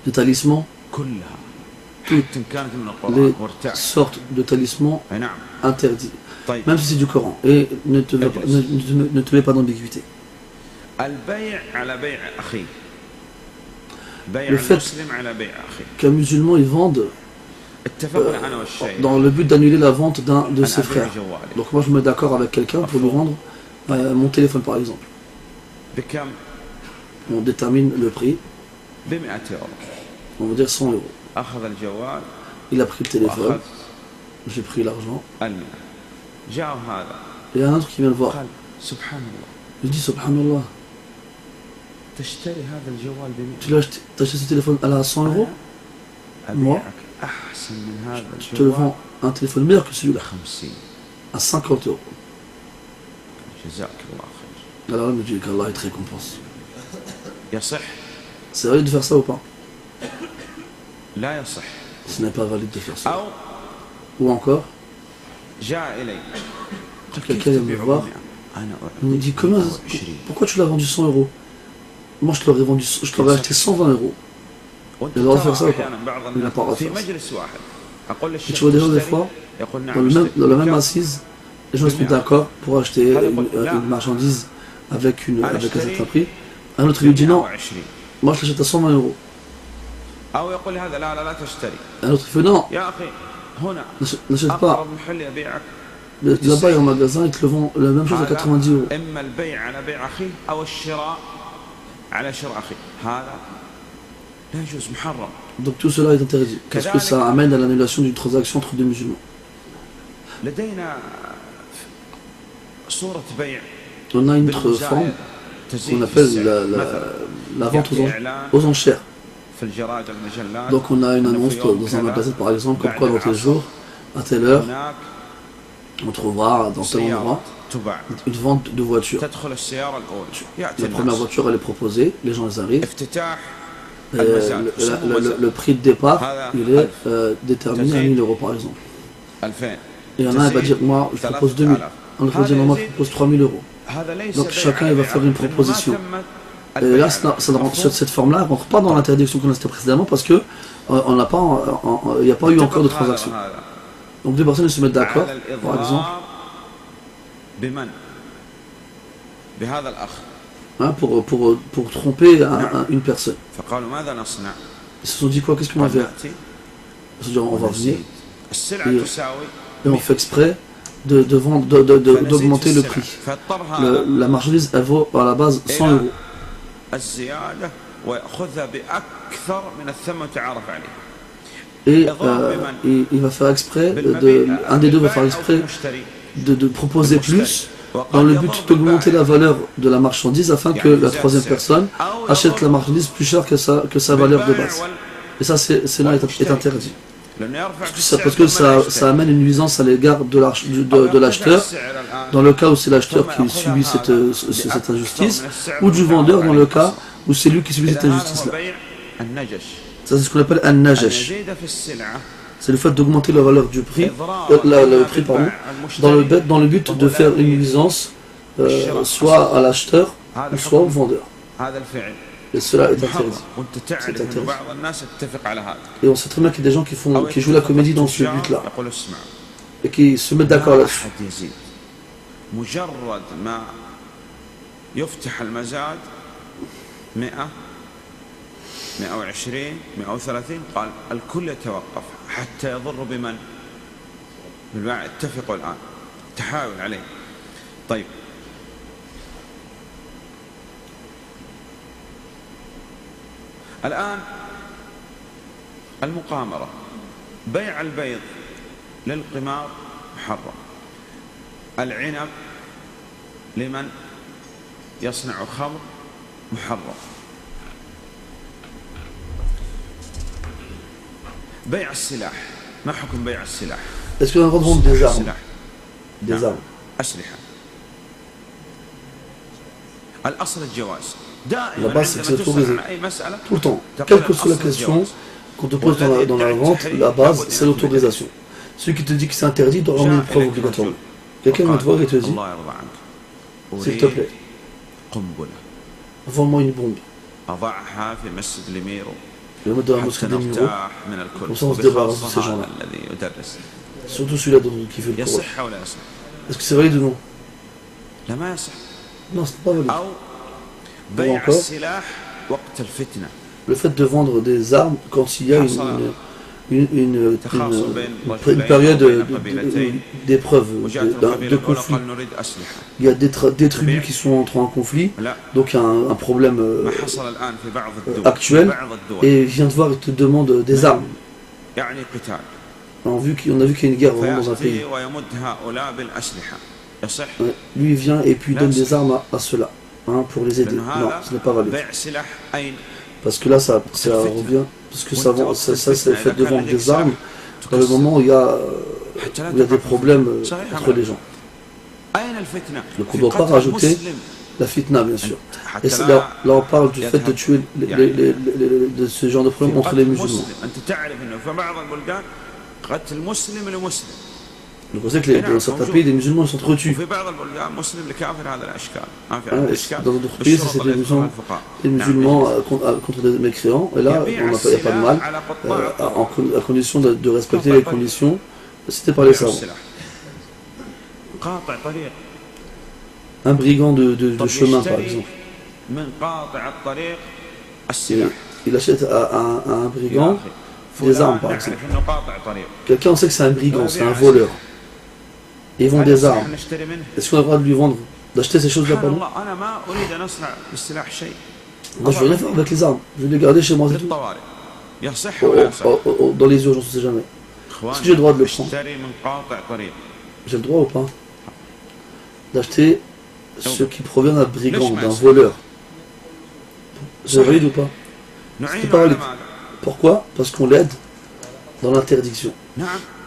les talismans, toutes les sortes de talismans interdits, même si c'est du Coran, et ne te mets pas d'ambiguïté. Le fait qu'un musulman il vende dans le but d'annuler la vente d'un de ses frères. Donc moi je me mets d'accord avec quelqu'un pour lui rendre mon téléphone par exemple. On détermine le prix. On va dire 100 €. Il a pris le téléphone. J'ai pris l'argent. Il y a un autre qui vient le voir. Il dit Subhanallah. Tu l'as acheté, ce téléphone à 100 €? Moi, je te le vends un téléphone meilleur que celui-là, à 50 €. Alors il me dit qu'Allah te récompense. C'est valide de faire ça ou pas? Ce n'est pas valide de faire ça. Ou encore, quelqu'un vient me voir, il me dit pourquoi tu l'as vendu 100 €? Moi je te l'aurais acheté 120 €. Il a le droit de faire ça ou pas? Il n'a pas le droit de faire ça. Et tu vois des gens des fois, dans la même assise, les gens se mettent d'accord pour acheter une marchandise avec un certain prix. Un autre lui dit non, moi je l'achète à 120 €. Un autre il fait non, n'achète pas. Là-bas il y a un magasin, il te le vend la même chose à 90 €. Donc tout cela est interdit, parce que ça amène à l'annulation d'une transaction entre deux musulmans. On a une autre forme qu'on appelle la vente aux enchères. Donc on a une annonce dans un magazine par exemple, comme quoi dans tel jour, à telle heure, on trouvera dans tel endroit une vente de voitures. La première voiture elle est proposée, les gens les arrivent. Le prix de départ il est déterminé à 1000 € par exemple. Et il y en a un qui va dire moi je propose 2000, un autre va dire non moi je propose 3000 €. Donc chacun il va faire une proposition. Et là cette forme-là ne rentre pas dans l'interdiction qu'on a citée précédemment parce que il n'y a pas eu encore de transaction. Donc deux personnes se mettent d'accord, par exemple, pour tromper une personne. Ils se sont dit quoi? Qu'est-ce qu'on va faire? Ils se sont dit on va venir et on fait exprès d'augmenter le prix. La marchandise, elle vaut à la base 100 euros. Et il va faire exprès, un des deux va faire exprès de proposer plus dans le but d'augmenter la valeur de la marchandise afin que la troisième personne achète la marchandise plus chère que sa valeur de base. Et ça, cela est interdit. Parce que ça amène une nuisance à l'égard de l'acheteur, dans le cas où c'est l'acheteur qui subit cette injustice, ou du vendeur dans le cas où c'est lui qui subit cette injustice-là. Ça, c'est ce qu'on appelle un najash. C'est le fait d'augmenter la valeur du prix, le prix pardon, dans le but de faire une nuisance soit à l'acheteur ou soit au vendeur. Et cela est interdit. C'est interdit. Et on sait très bien qu'il y a des gens qui jouent la comédie dans ce but-là et qui se mettent d'accord là-dessus. قال الكل يتوقف حتى يضر بمن؟ بالبائع. اتفقوا الآن، تحاول عليه. طيب، الآن المقامرة، بيع البيض للقمار محرم، العنب لمن يصنع خمر محرم، بيع السلاح، ما حكم بيع السلاح؟ Est-ce qu'on a le droit de vendre des armes? Des armes. أسلحة. الأصل الجواز. La base, c'est que c'est autorisé. Tout le temps. Quelle que soit la question qu'on te pose dans la vente, la base, c'est l'autorisation. Celui qui te dit que c'est interdit doit ramener une preuve obligatoire. Quelqu'un vient te voir et te dit, s'il te plaît, vends-moi une bombe. Je vais mettre dans la mosquée des Miro, comme ça on se débarrasse de ces gens-là. Surtout celui-là qui fait le courage. Est-ce que c'est valide ou non? Non, c'est pas valide. Ou encore, le fait de vendre des armes quand il y a une période d'épreuve, de conflit. Il y a des tribus qui sont entrées en conflit, donc il y a un problème actuel, et il vient te voir et te demande des armes. On a vu qu'il y a une guerre vraiment dans un pays. Lui il vient et puis il donne des armes à ceux-là, pour les aider. Non, ce n'est pas valide. Parce que là, ça revient, parce que ça c'est le fait de vendre des armes dans le moment où il y a des problèmes entre les gens. Donc on ne doit pas rajouter la fitna, bien sûr. Et là on parle du fait de tuer de ce genre de problème entre les musulmans. Donc on sait que dans certains pays, les musulmans ils sont retués. Dans d'autres pays, c'est des musulmans contre des mécréants. Et là, il n'y a pas de mal, à condition de respecter les conditions citées par les savants. Un brigand de chemin, par exemple. Il achète à un brigand des armes, par exemple. Quelqu'un, on sait que c'est un brigand, c'est un voleur. Ils vendent des armes. Est-ce qu'on a le droit de lui vendre, d'acheter ces choses-là, pardon? Moi, je veux rien faire avec les armes. Je vais les garder chez moi, c'est tout. Dans les urgences, on ne sait jamais. Est-ce que j'ai le droit de le prendre? J'ai le droit ou pas d'acheter ce qui provient d'un brigand, d'un voleur? C'est valide ou pas? C'est pas valide. Pourquoi? Parce qu'on l'aide dans l'interdiction.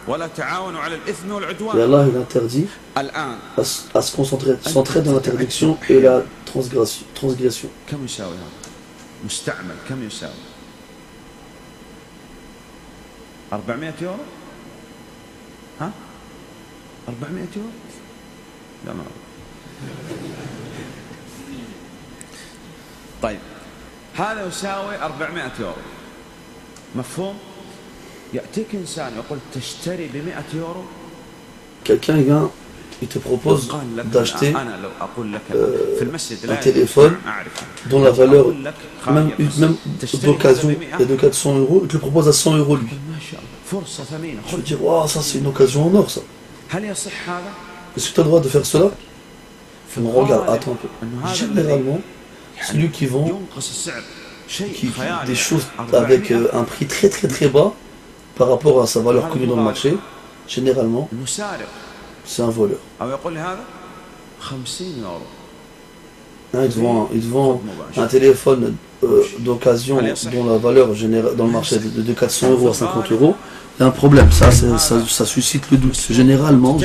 Et Allah il interdit à se concentrer dans l'interdiction et la transgression. 400 يورو؟ ها؟ 400 يورو؟ لا ما طيب هذا يساوي 400 يورو مفهوم؟ يأتيك إنسان يقول تشتري ب100 يورو. Quelqu'un vient, il te propose d'acheter un téléphone dont la valeur, même d'occasion, est de 400 euros, il te le propose à 100 euros lui. Je veux dire, wow, ça c'est une occasion en or ça. est-ce que tu as le droit de faire cela? On regarde, attends un peu. Généralement, celui qui vend des choses avec un prix très très très bas par rapport à sa valeur connue dans le marché, généralement, c'est un voleur. Il te vend un téléphone d'occasion dont la valeur générale dans le marché est de 400 € à 50 €. Il y a un problème, ça suscite le doute. Généralement,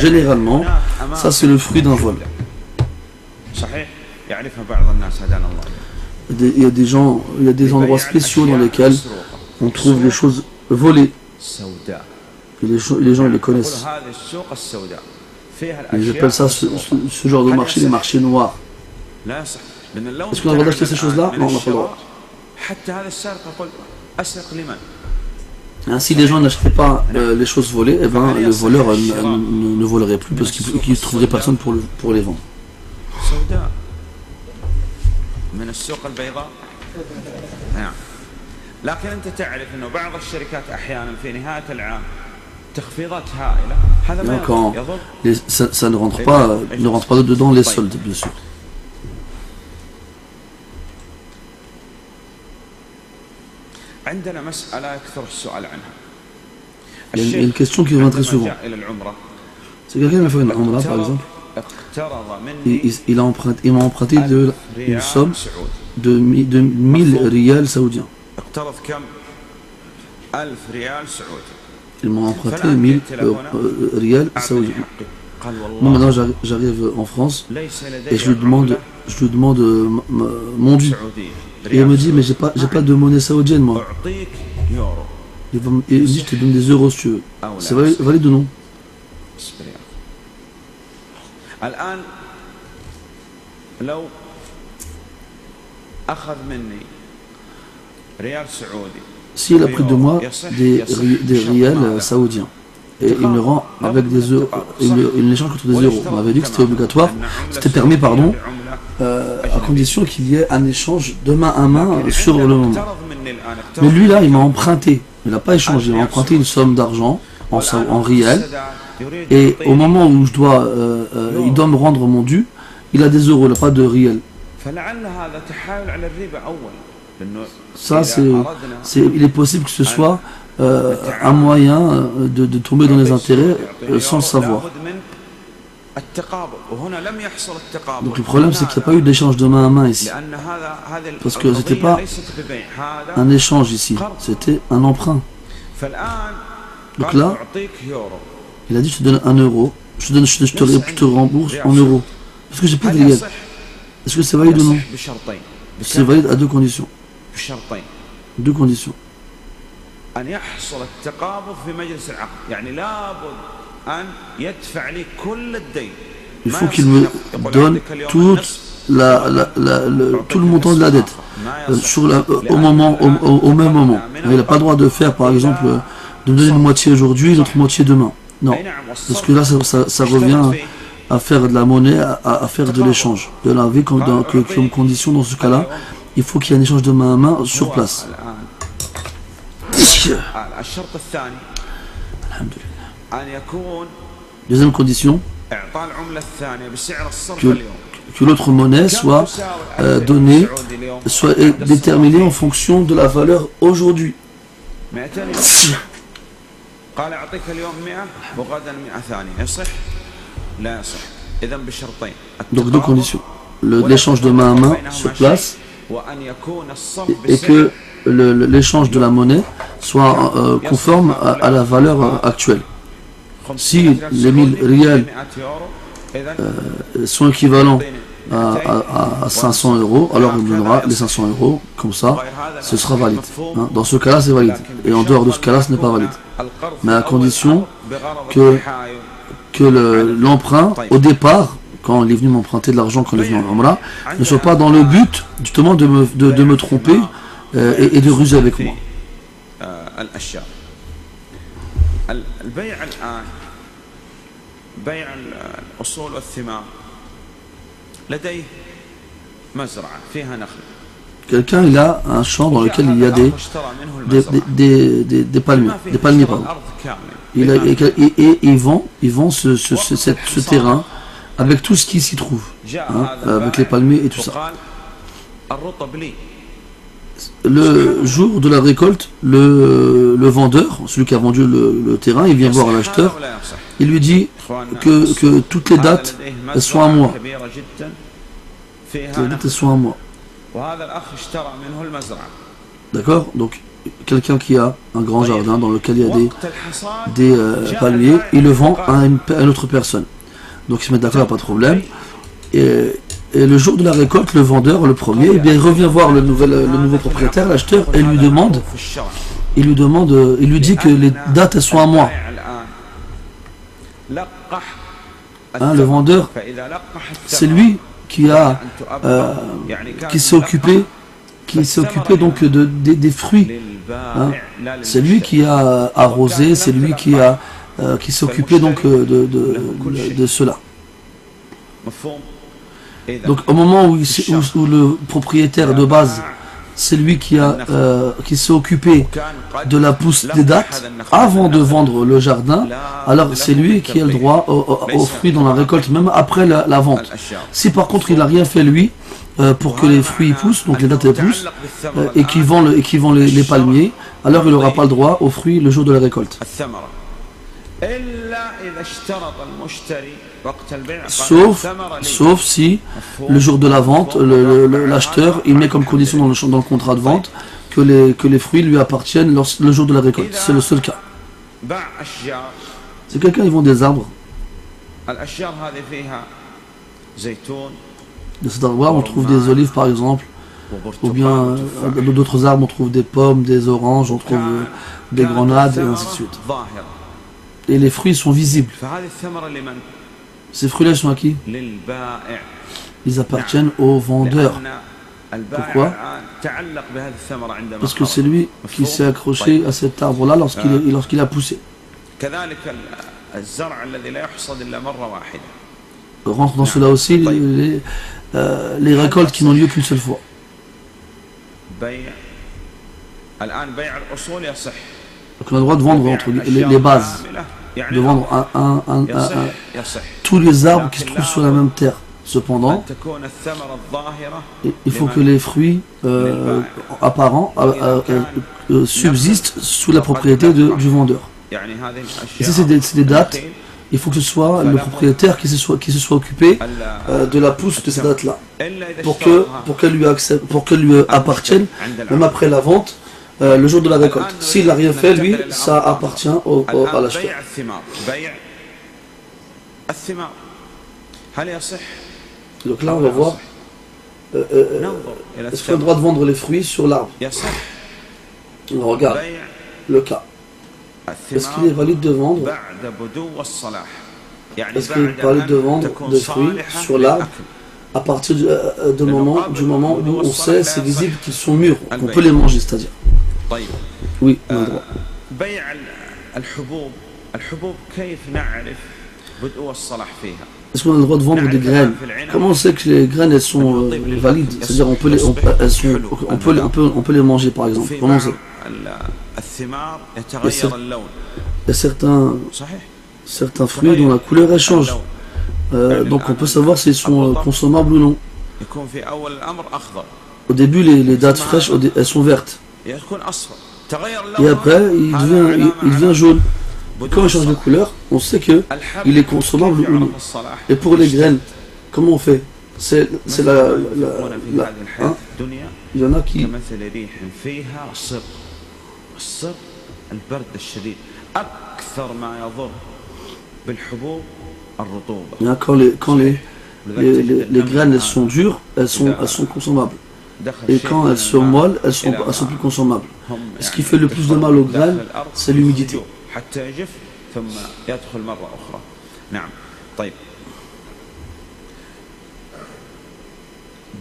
ça c'est le fruit d'un vol. Il y a des gens, il y a des endroits spéciaux dans lesquels on trouve les choses volées. Et les gens les connaissent. Et j'appelle ça ce genre de marché, les marchés noirs. Est-ce qu'on a le droit d'acheter ces choses-là? Non, on n'a pas le droit. Si les gens n'achetaient pas les choses volées, eh ben, le voleur ne volerait plus parce qu'il ne trouverait personne pour les vendre. Quand ça ne rentre pas dedans les soldes, bien sûr. Il y a une question qui revient très souvent. C'est quelqu'un qui m'a fait une umrah, par exemple. Il m'a emprunté une somme de 1000 riyals saoudiens. Il m'a emprunté 1000 riyals saoudiens. Moi maintenant j'arrive en France et je lui demande mon dû. Et il me dit mais j'ai pas de monnaie saoudienne moi. Il me dit je te donne des euros si tu veux. C'est valide ou non? Si il a pris de moi des riyals saoudiens et il me rend avec des euros, il l'échange contre des euros. On m'avait dit que c'était obligatoire, c'était permis, pardon, à condition qu'il y ait un échange de main à main sur le moment. Mais lui là, il m'a emprunté, il n'a pas échangé, il m'a emprunté une somme d'argent en riyals et au moment où il doit me rendre mon dû, il a des euros, il n'a pas de riyals. Ça, il est possible que ce soit un moyen de tomber dans les intérêts sans le savoir. Donc le problème c'est qu'il n'y a pas eu d'échange de main à main ici. Parce que c'était pas un échange ici, c'était un emprunt. Donc là, il a dit je te donne 1 euro, je te rembourse en euros. Parce que j'ai pas de riyals. Est-ce que c'est valide ou non? C'est valide à deux conditions. Deux conditions. Il faut qu'il me donne tout le montant de la dette au même moment. Il n'a pas le droit de faire, par exemple, de me donner une moitié aujourd'hui et l'autre moitié demain. Non, parce que là, ça revient à faire de la monnaie, à faire de l'échange. De la vie comme condition dans ce cas-là, il faut qu'il y ait un échange de main à main sur place. Deuxième condition, que l'autre monnaie soit donnée, soit déterminée en fonction de la valeur aujourd'hui. Donc deux conditions, l'échange de main à main sur place et que l'échange de la monnaie soit conforme à la valeur actuelle. Si les 1000 riyals sont équivalents à 500 €, alors il donnera les 500 €, comme ça, ce sera valide. Dans ce cas-là, c'est valide. Et en dehors de ce cas-là, ce n'est pas valide. Mais à condition que l'emprunt, au départ, quand il est venu m'emprunter de l'argent, quand il est venu en Umrah, ne soit pas dans le but, justement, de me tromper et de ruser avec moi. Quelqu'un, il a un champ dans lequel il y a des palmiers, pardon. Et il vend ce terrain avec tout ce qui s'y trouve, hein, avec les palmiers et tout ça. Le jour de la récolte, le vendeur, celui qui a vendu le terrain, il vient voir l'acheteur, il lui dit que toutes les dates, elles sont à moi. Les dates, elles sont à moi. D'accord? Donc, quelqu'un qui a un grand jardin dans lequel il y a des palmiers, il le vend à une autre personne. Donc, ils se mettent d'accord, il n'y a pas de problème. Et le jour de la récolte, le vendeur, le premier, eh bien, il revient voir le nouveau propriétaire, l'acheteur, et il lui dit que les dates, elles sont à moi. Hein, le vendeur, c'est lui qui s'est occupé donc des fruits. Hein. C'est lui qui a arrosé, c'est lui qui s'est occupé donc de cela. Donc au moment où le propriétaire de base, c'est lui qui s'est occupé de la pousse des dattes avant de vendre le jardin, alors c'est lui qui a le droit aux fruits dans la récolte, même après la vente. Si par contre il n'a rien fait lui, pour que les fruits poussent, donc les dattes poussent, et qui vend les palmiers, alors il n'aura pas le droit aux fruits le jour de la récolte. Sauf si le jour de la vente, l'acheteur il met comme condition dans le contrat de vente que les fruits lui appartiennent le jour de la récolte. C'est le seul cas. C'est quelqu'un qui vend des arbres. De cet arbre on trouve des olives par exemple, ou bien d'autres arbres on trouve des pommes, des oranges, on trouve des grenades et ainsi de suite. Et les fruits sont visibles. Ces fruits-là sont à qui? Ils appartiennent au vendeur. Pourquoi? Parce que c'est lui qui s'est accroché à cet arbre-là lorsqu'il a poussé. Rentre dans cela aussi les récoltes qui n'ont lieu qu'une seule fois. Donc on a le droit de vendre entre les bases, de vendre tous les arbres qui se trouvent sur la même terre. Cependant, il faut que les fruits apparents subsistent sous la propriété du vendeur. Et si c'est des dates, il faut que ce soit le propriétaire qui se soit occupé de la pousse de ces dates-là, pour qu'elle lui appartienne, même après la vente, le jour de la récolte. S'il n'a rien fait, lui, ça appartient à l'acheteur. Donc là, on va voir, est-ce qu'on a le droit de vendre les fruits sur l'arbre? On regarde le cas. Est-ce qu'il est valide de vendre? Est-ce qu'il est valide de vendre des fruits sur l'arbre à partir du moment où on sait, c'est visible qu'ils sont mûrs, qu'on peut les manger, c'est-à-dire? Oui, on a le droit. Est-ce qu'on a le droit de vendre des graines? Comment on sait que les graines elles sont valides? C'est-à-dire on peut les manger par exemple. Comment on sait? Il y a certains fruits dont la couleur elle change. Donc on peut savoir s'ils sont consommables ou non. Au début les dattes fraîches elles sont vertes. Et après il devient jaune. Quand il change de couleur, on sait qu'il est consommable ou non. Et pour les graines, comment on fait? C'est hein? Il y en a qui... Quand les graines elles sont dures, elles sont consommables. Et quand elles sont molles, elles sont plus consommables. Et ce qui fait le plus de mal aux graines, c'est l'humidité. حتى يجف ثم يدخل مرة أخرى. نعم. طيب.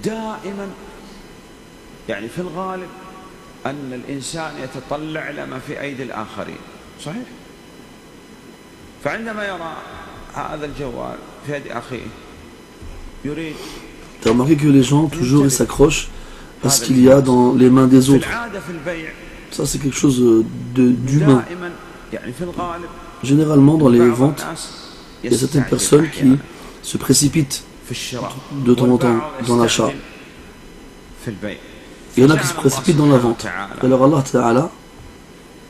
دائما يعني في الغالب أن الإنسان يتطلع لما في أيدي الآخرين. صحيح؟ فعندما يرى هذا الجوال في يد أخيه يريد. Tu as remarqué que les gens toujours s'accrochent à ce qu'il y a dans les mains des autres. Ça c'est quelque chose d'humain. Généralement dans les ventes, il y a certaines personnes qui se précipitent de temps en temps dans l'achat. Il y en a qui se précipitent dans la vente. Alors Allah Ta'ala,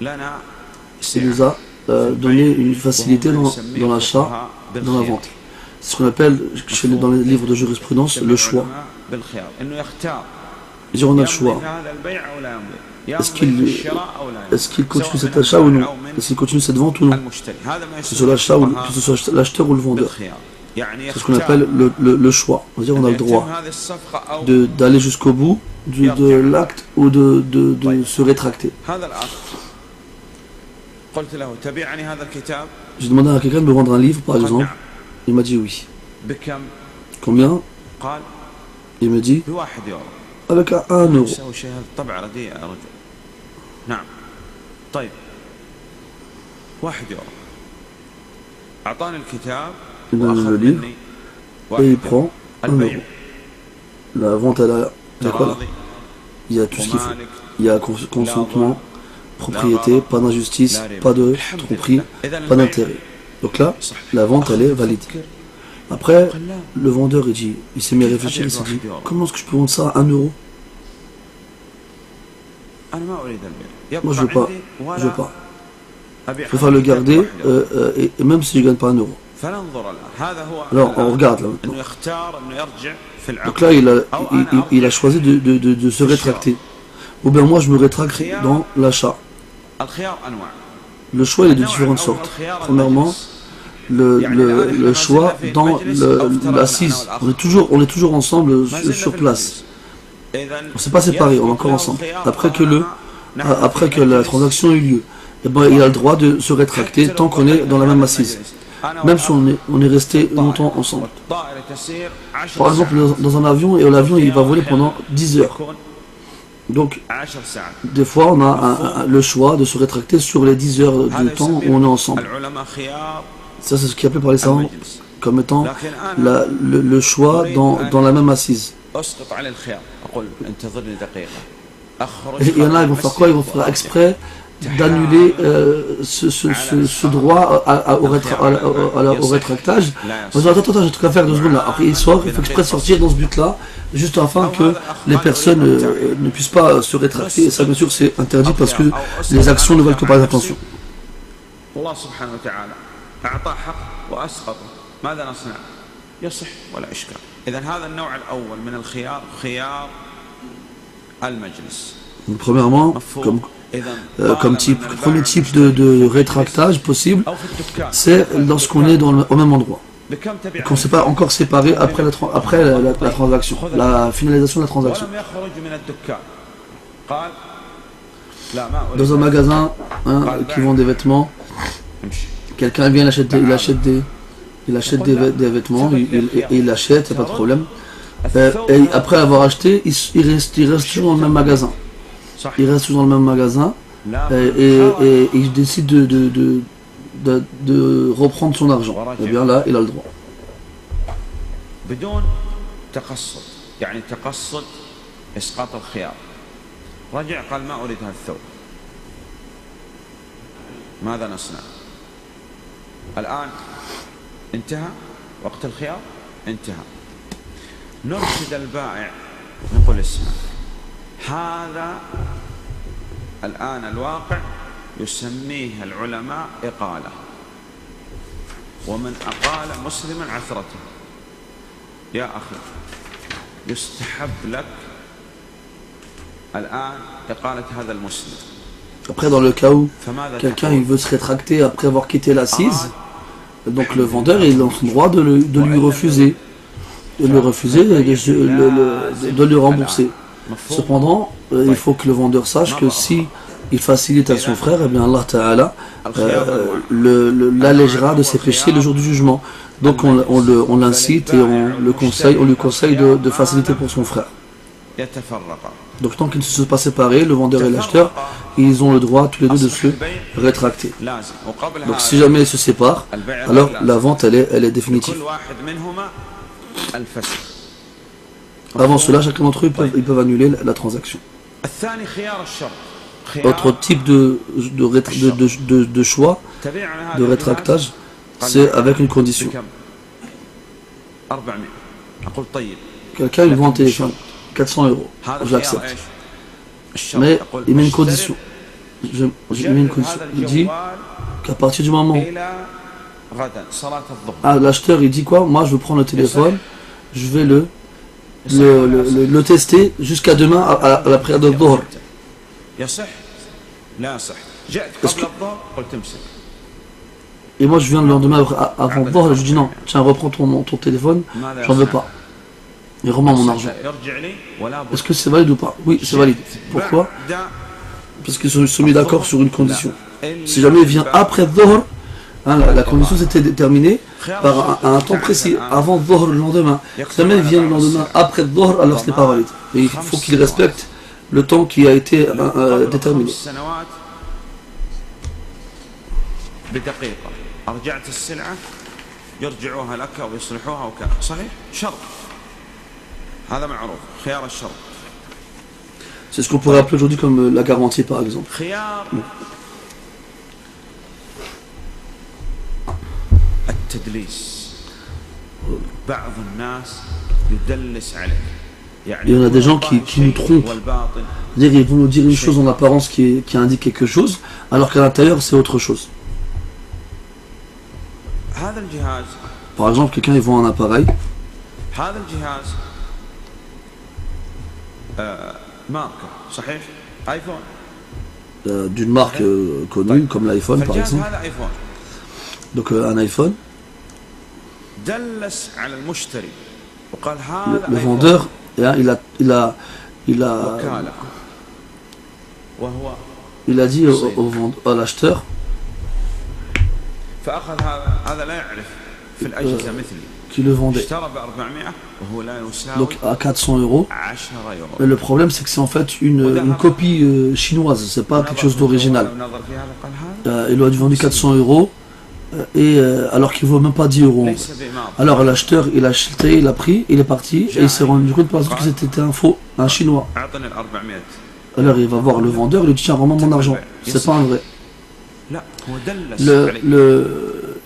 il nous a donné une facilité dans l'achat, dans la vente. C'est ce qu'on appelle, dans les livres de jurisprudence, le choix. C'est-à-dire on a le choix. Est-ce qu'il continue cet achat ou non? Est-ce qu'il continue cette vente ou non? Que ce soit l'acheteur ou le vendeur. C'est ce qu'on appelle le choix. C'est-à-dire on a le droit d'aller jusqu'au bout de l'acte ou de se rétracter. J'ai demandé à quelqu'un de me vendre un livre, par exemple. Il m'a dit oui. Combien? Il me dit avec 1 euro. Il me donne le livre et il prend 1 euro. La vente, elle il y a tout ce qu'il faut. Il y a consentement, propriété, pas d'injustice, pas de tromperie, pas d'intérêt. Donc là, la vente, elle est valide. Après, le vendeur, il s'est mis à réfléchir, il s'est dit, comment est-ce que je peux vendre ça à 1 euro? Moi, je veux pas. Je préfère le garder, et même si je ne gagne pas 1 euro. Alors, on regarde là maintenant. Donc là, il a choisi de se rétracter. Ou bien moi, je me rétracte dans l'achat. Le choix, il est de différentes sortes. Premièrement, le choix dans l'assise. On est toujours ensemble sur place. On ne s'est pas séparés, on est encore ensemble. Après que la transaction ait eu lieu, eh ben, il a le droit de se rétracter tant qu'on est dans la même assise. Même si on est resté longtemps ensemble. Par exemple, dans un avion, et l'avion il va voler pendant 10 heures. Donc, des fois, on a le choix de se rétracter sur les 10 heures de temps où on est ensemble. Ça, c'est ce qui est appelé par les savants comme étant le choix dans la même assise. Et il y en a, ils vont faire quoi? Ils vont faire exprès d'annuler ce droit au rétractage. On va dire, attends, j'ai tout à faire 2 secondes là. Après, il sort, il faut exprès sortir dans ce but-là, juste afin que les personnes ne puissent pas se rétracter. Et ça, bien sûr, c'est interdit parce que les actions ne valent que par les intentions. Donc, premièrement, premier type de rétractage possible, c'est lorsqu'on est au même endroit. Qu'on ne s'est pas encore séparé après la transaction, la finalisation de la transaction. Dans un magasin qui vend des vêtements, quelqu'un vient, il achète des vêtements, il achète, il n'y a pas de problème. Et après avoir acheté, il reste toujours dans le même magasin. Il reste toujours dans le même magasin et il décide de reprendre son argent. Et bien là, il a le droit. بدون تقصد يعني تقصد إسقاط الخيار رجع قال ما أريد هذا الثوب ماذا نصنع الآن انتهى وقت الخيار انتهى نرشد البائع نقول اسمع هذا الآن الواقع يسميه العلماء إقالة ومن أقال مسلما عثرته يا أخي يستحب لك الآن إقالة هذا المسلم. Après, dans le cas où quelqu'un il veut se rétracter après avoir quitté l'assise, donc le vendeur il a le droit de lui refuser, et de lui rembourser. Cependant, il faut que le vendeur sache que si il facilite à son frère, eh bien Allah Ta'ala l'allégera de ses péchés le jour du jugement. Donc on l'incite et on lui conseille de faciliter pour son frère. Donc tant qu'ils ne se sont pas séparés, le vendeur et l'acheteur, ils ont le droit tous les deux de se rétracter. Donc si jamais ils se séparent, alors la vente elle est définitive. Avant cela, chacun d'entre eux ils peuvent annuler la transaction. Autre type de choix, de rétractage, c'est avec une condition. Quelqu'un il vend un téléphone, 400 €. J'accepte. Mais il met une condition. Il met une condition. Il dit qu'à partir du moment l'acheteur il dit quoi? Moi je veux prendre le téléphone, je vais le tester jusqu'à demain à la prière de Dhuhr. Et moi je viens le lendemain avant Dhuhr et je dis non, tiens reprends ton téléphone, j'en veux pas. Et remets mon argent. Est-ce que c'est valide ou pas? Oui, c'est valide. Pourquoi? Parce qu'ils se sont mis d'accord sur une condition. Si jamais il vient après Dhuhr, hein, la condition c'était déterminée par un temps précis, avant Dhuhr le lendemain. Si jamais il vient le lendemain après Dhuhr, alors ce n'est pas valide. Et il faut qu'il respecte le temps qui a été déterminé. C'est ce qu'on pourrait appeler aujourd'hui comme la garantie par exemple. Il y en a des gens qui nous trompent. C'est-à-dire ils vont nous dire une chose en apparence qui indique quelque chose, alors qu'à l'intérieur c'est autre chose. Par exemple, quelqu'un il vend un appareil. D'une marque connue comme l'iPhone par exemple. Donc un iPhone. Le vendeur, il a dit à l'acheteur qui le vendait. Donc à 400 €. Mais le problème c'est que c'est en fait une copie chinoise, c'est pas quelque chose d'original. Il lui a vendu 400 €. Et alors qu'il ne vaut même pas 10 €. Alors l'acheteur il a acheté, il a pris, il est parti et il s'est rendu compte parce que c'était un faux, un chinois. Alors il va voir le vendeur, il lui dit tiens rends-moi mon argent, c'est pas un vrai.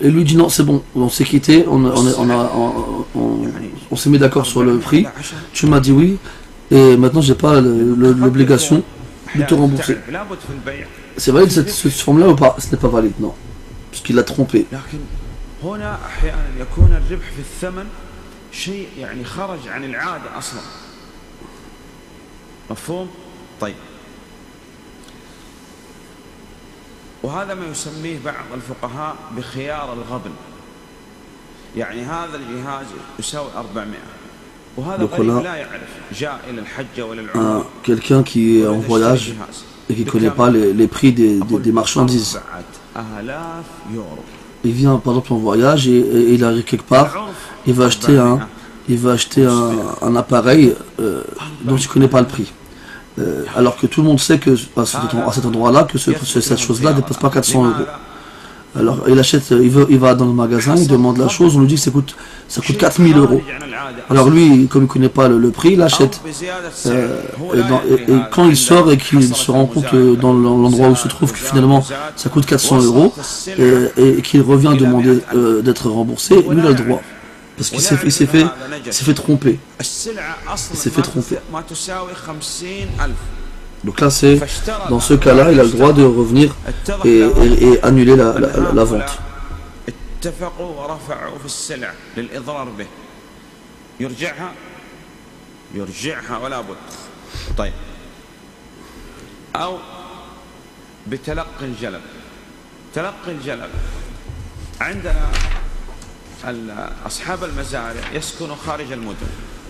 Et lui dit non c'est bon, on s'est quitté, on s'est mis d'accord sur le prix, tu m'as dit oui et maintenant j'ai pas l'obligation de te rembourser. C'est valide cette forme là ou pas? Ce n'est pas valide, non. Parce qu'il l'a trompé. وهذا ما يسميه بعض الفقهاء بخيار الغبن. يعني هذا الجهاز يساوي 400 وهذا غريب لا يعرف جاء إلى الحج ولا العمرة. Quelqu'un qui est en voyage et qui ne connaît pas les prix des marchandises. Il vient par exemple en voyage et il arrive quelque part, il va acheter un appareil dont il ne connaît pas le prix. Alors que tout le monde sait que à cet endroit-là que cette chose-là ne dépasse pas 400 €. Alors il achète, il va dans le magasin, il demande la chose, on lui dit que ça coûte 4000 €. Alors lui, comme il ne connaît pas le prix, il achète. Et quand il sort et qu'il se rend compte dans l'endroit où il se trouve que finalement ça coûte 400 € et qu'il revient demander d'être remboursé, lui il a le droit. Parce qu'il s'est fait tromper. Il s'est fait tromper. Donc là, dans ce cas-là, il a le droit de revenir et annuler la vente.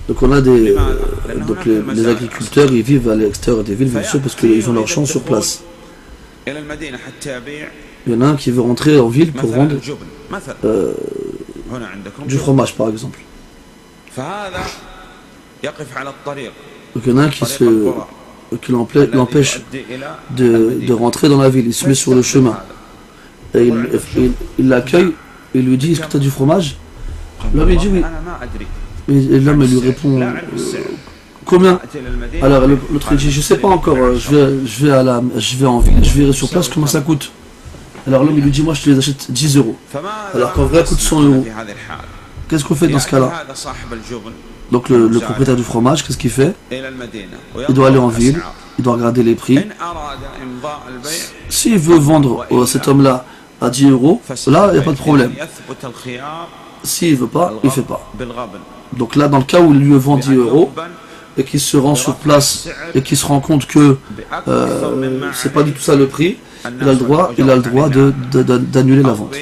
Donc on a les agriculteurs, ils vivent à l'extérieur des villes, bien sûr, parce qu'ils ont leur champ sur place. Il y en a un qui veut rentrer en ville pour vendre du fromage, par exemple. Donc il y en a un qui l'empêche de rentrer dans la ville, il se met sur le chemin. Et il l'accueille. Il lui dit, est-ce que tu as du fromage? L'homme lui dit oui. Et l'homme lui répond, combien? Alors l'autre dit, je ne sais pas encore, je vais en ville, je verrai sur place comment ça coûte. Alors l'homme lui dit, moi je te les achète 10 €. Alors qu'en vrai, coûte 100 €. qu'est-ce qu'on fait dans ce cas-là? Donc le propriétaire du fromage, qu'est-ce qu'il fait? Il doit aller en ville, il doit regarder les prix. S'il veut vendre à cet homme-là à 10 euros, là, il n'y a pas de problème. S'il ne veut pas, il ne fait pas. Donc là, dans le cas où il lui vend 10 euros, et qu'il se rend sur place, et qu'il se rend compte que c'est pas du tout ça le prix, il a le droit d'annuler la vente.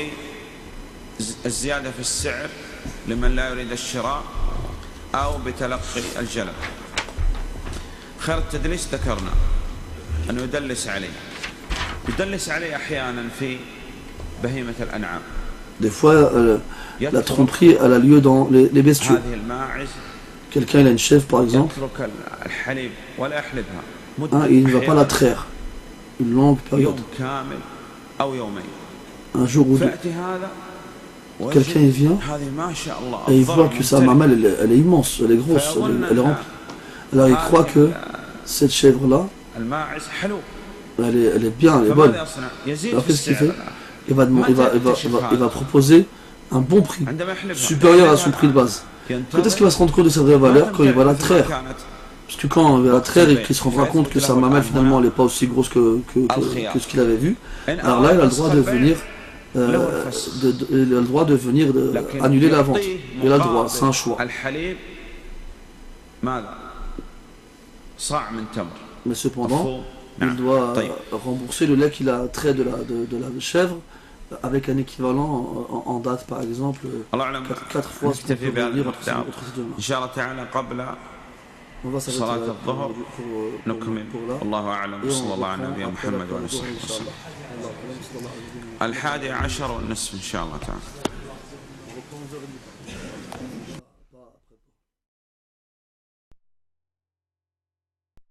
خير التدليس ذكرنا أنه يدلس عليه أحيانا في بهيمة الأنعام. Des fois, la tromperie elle a lieu dans les bestiaux. Quelqu'un il a une chèvre par exemple, il ne va pas la traire une longue période, un jour ou deux. Quelqu'un il vient et il voit que sa mamelle elle est immense, elle est grosse, elle est remplie. Alors il croit que cette chèvre-là, elle est bien, elle est bonne. Alors qu'est-ce qu'il fait? Il va proposer un bon prix, supérieur à son prix de base. Quand est-ce qu'il va se rendre compte de sa vraie valeur? Quand il va la traire. Parce que quand il va la traire et qu'il se rendra compte que sa mamelle finalement elle n'est pas aussi grosse que ce qu'il avait vu, alors là il a le droit de venir annuler la vente. Il a le droit, c'est un choix. Mais cependant, il doit rembourser le lait qu'il a trait de la chèvre avec un équivalent en date, par exemple, 4 fois ce qu'on peut dire entre ces deux mains. On va s'arrêter pour là. الله أعلم صلى الله على نبينا محمد وعلى آله وصحبه. 11:10 والنصف إن شاء الله تعالى.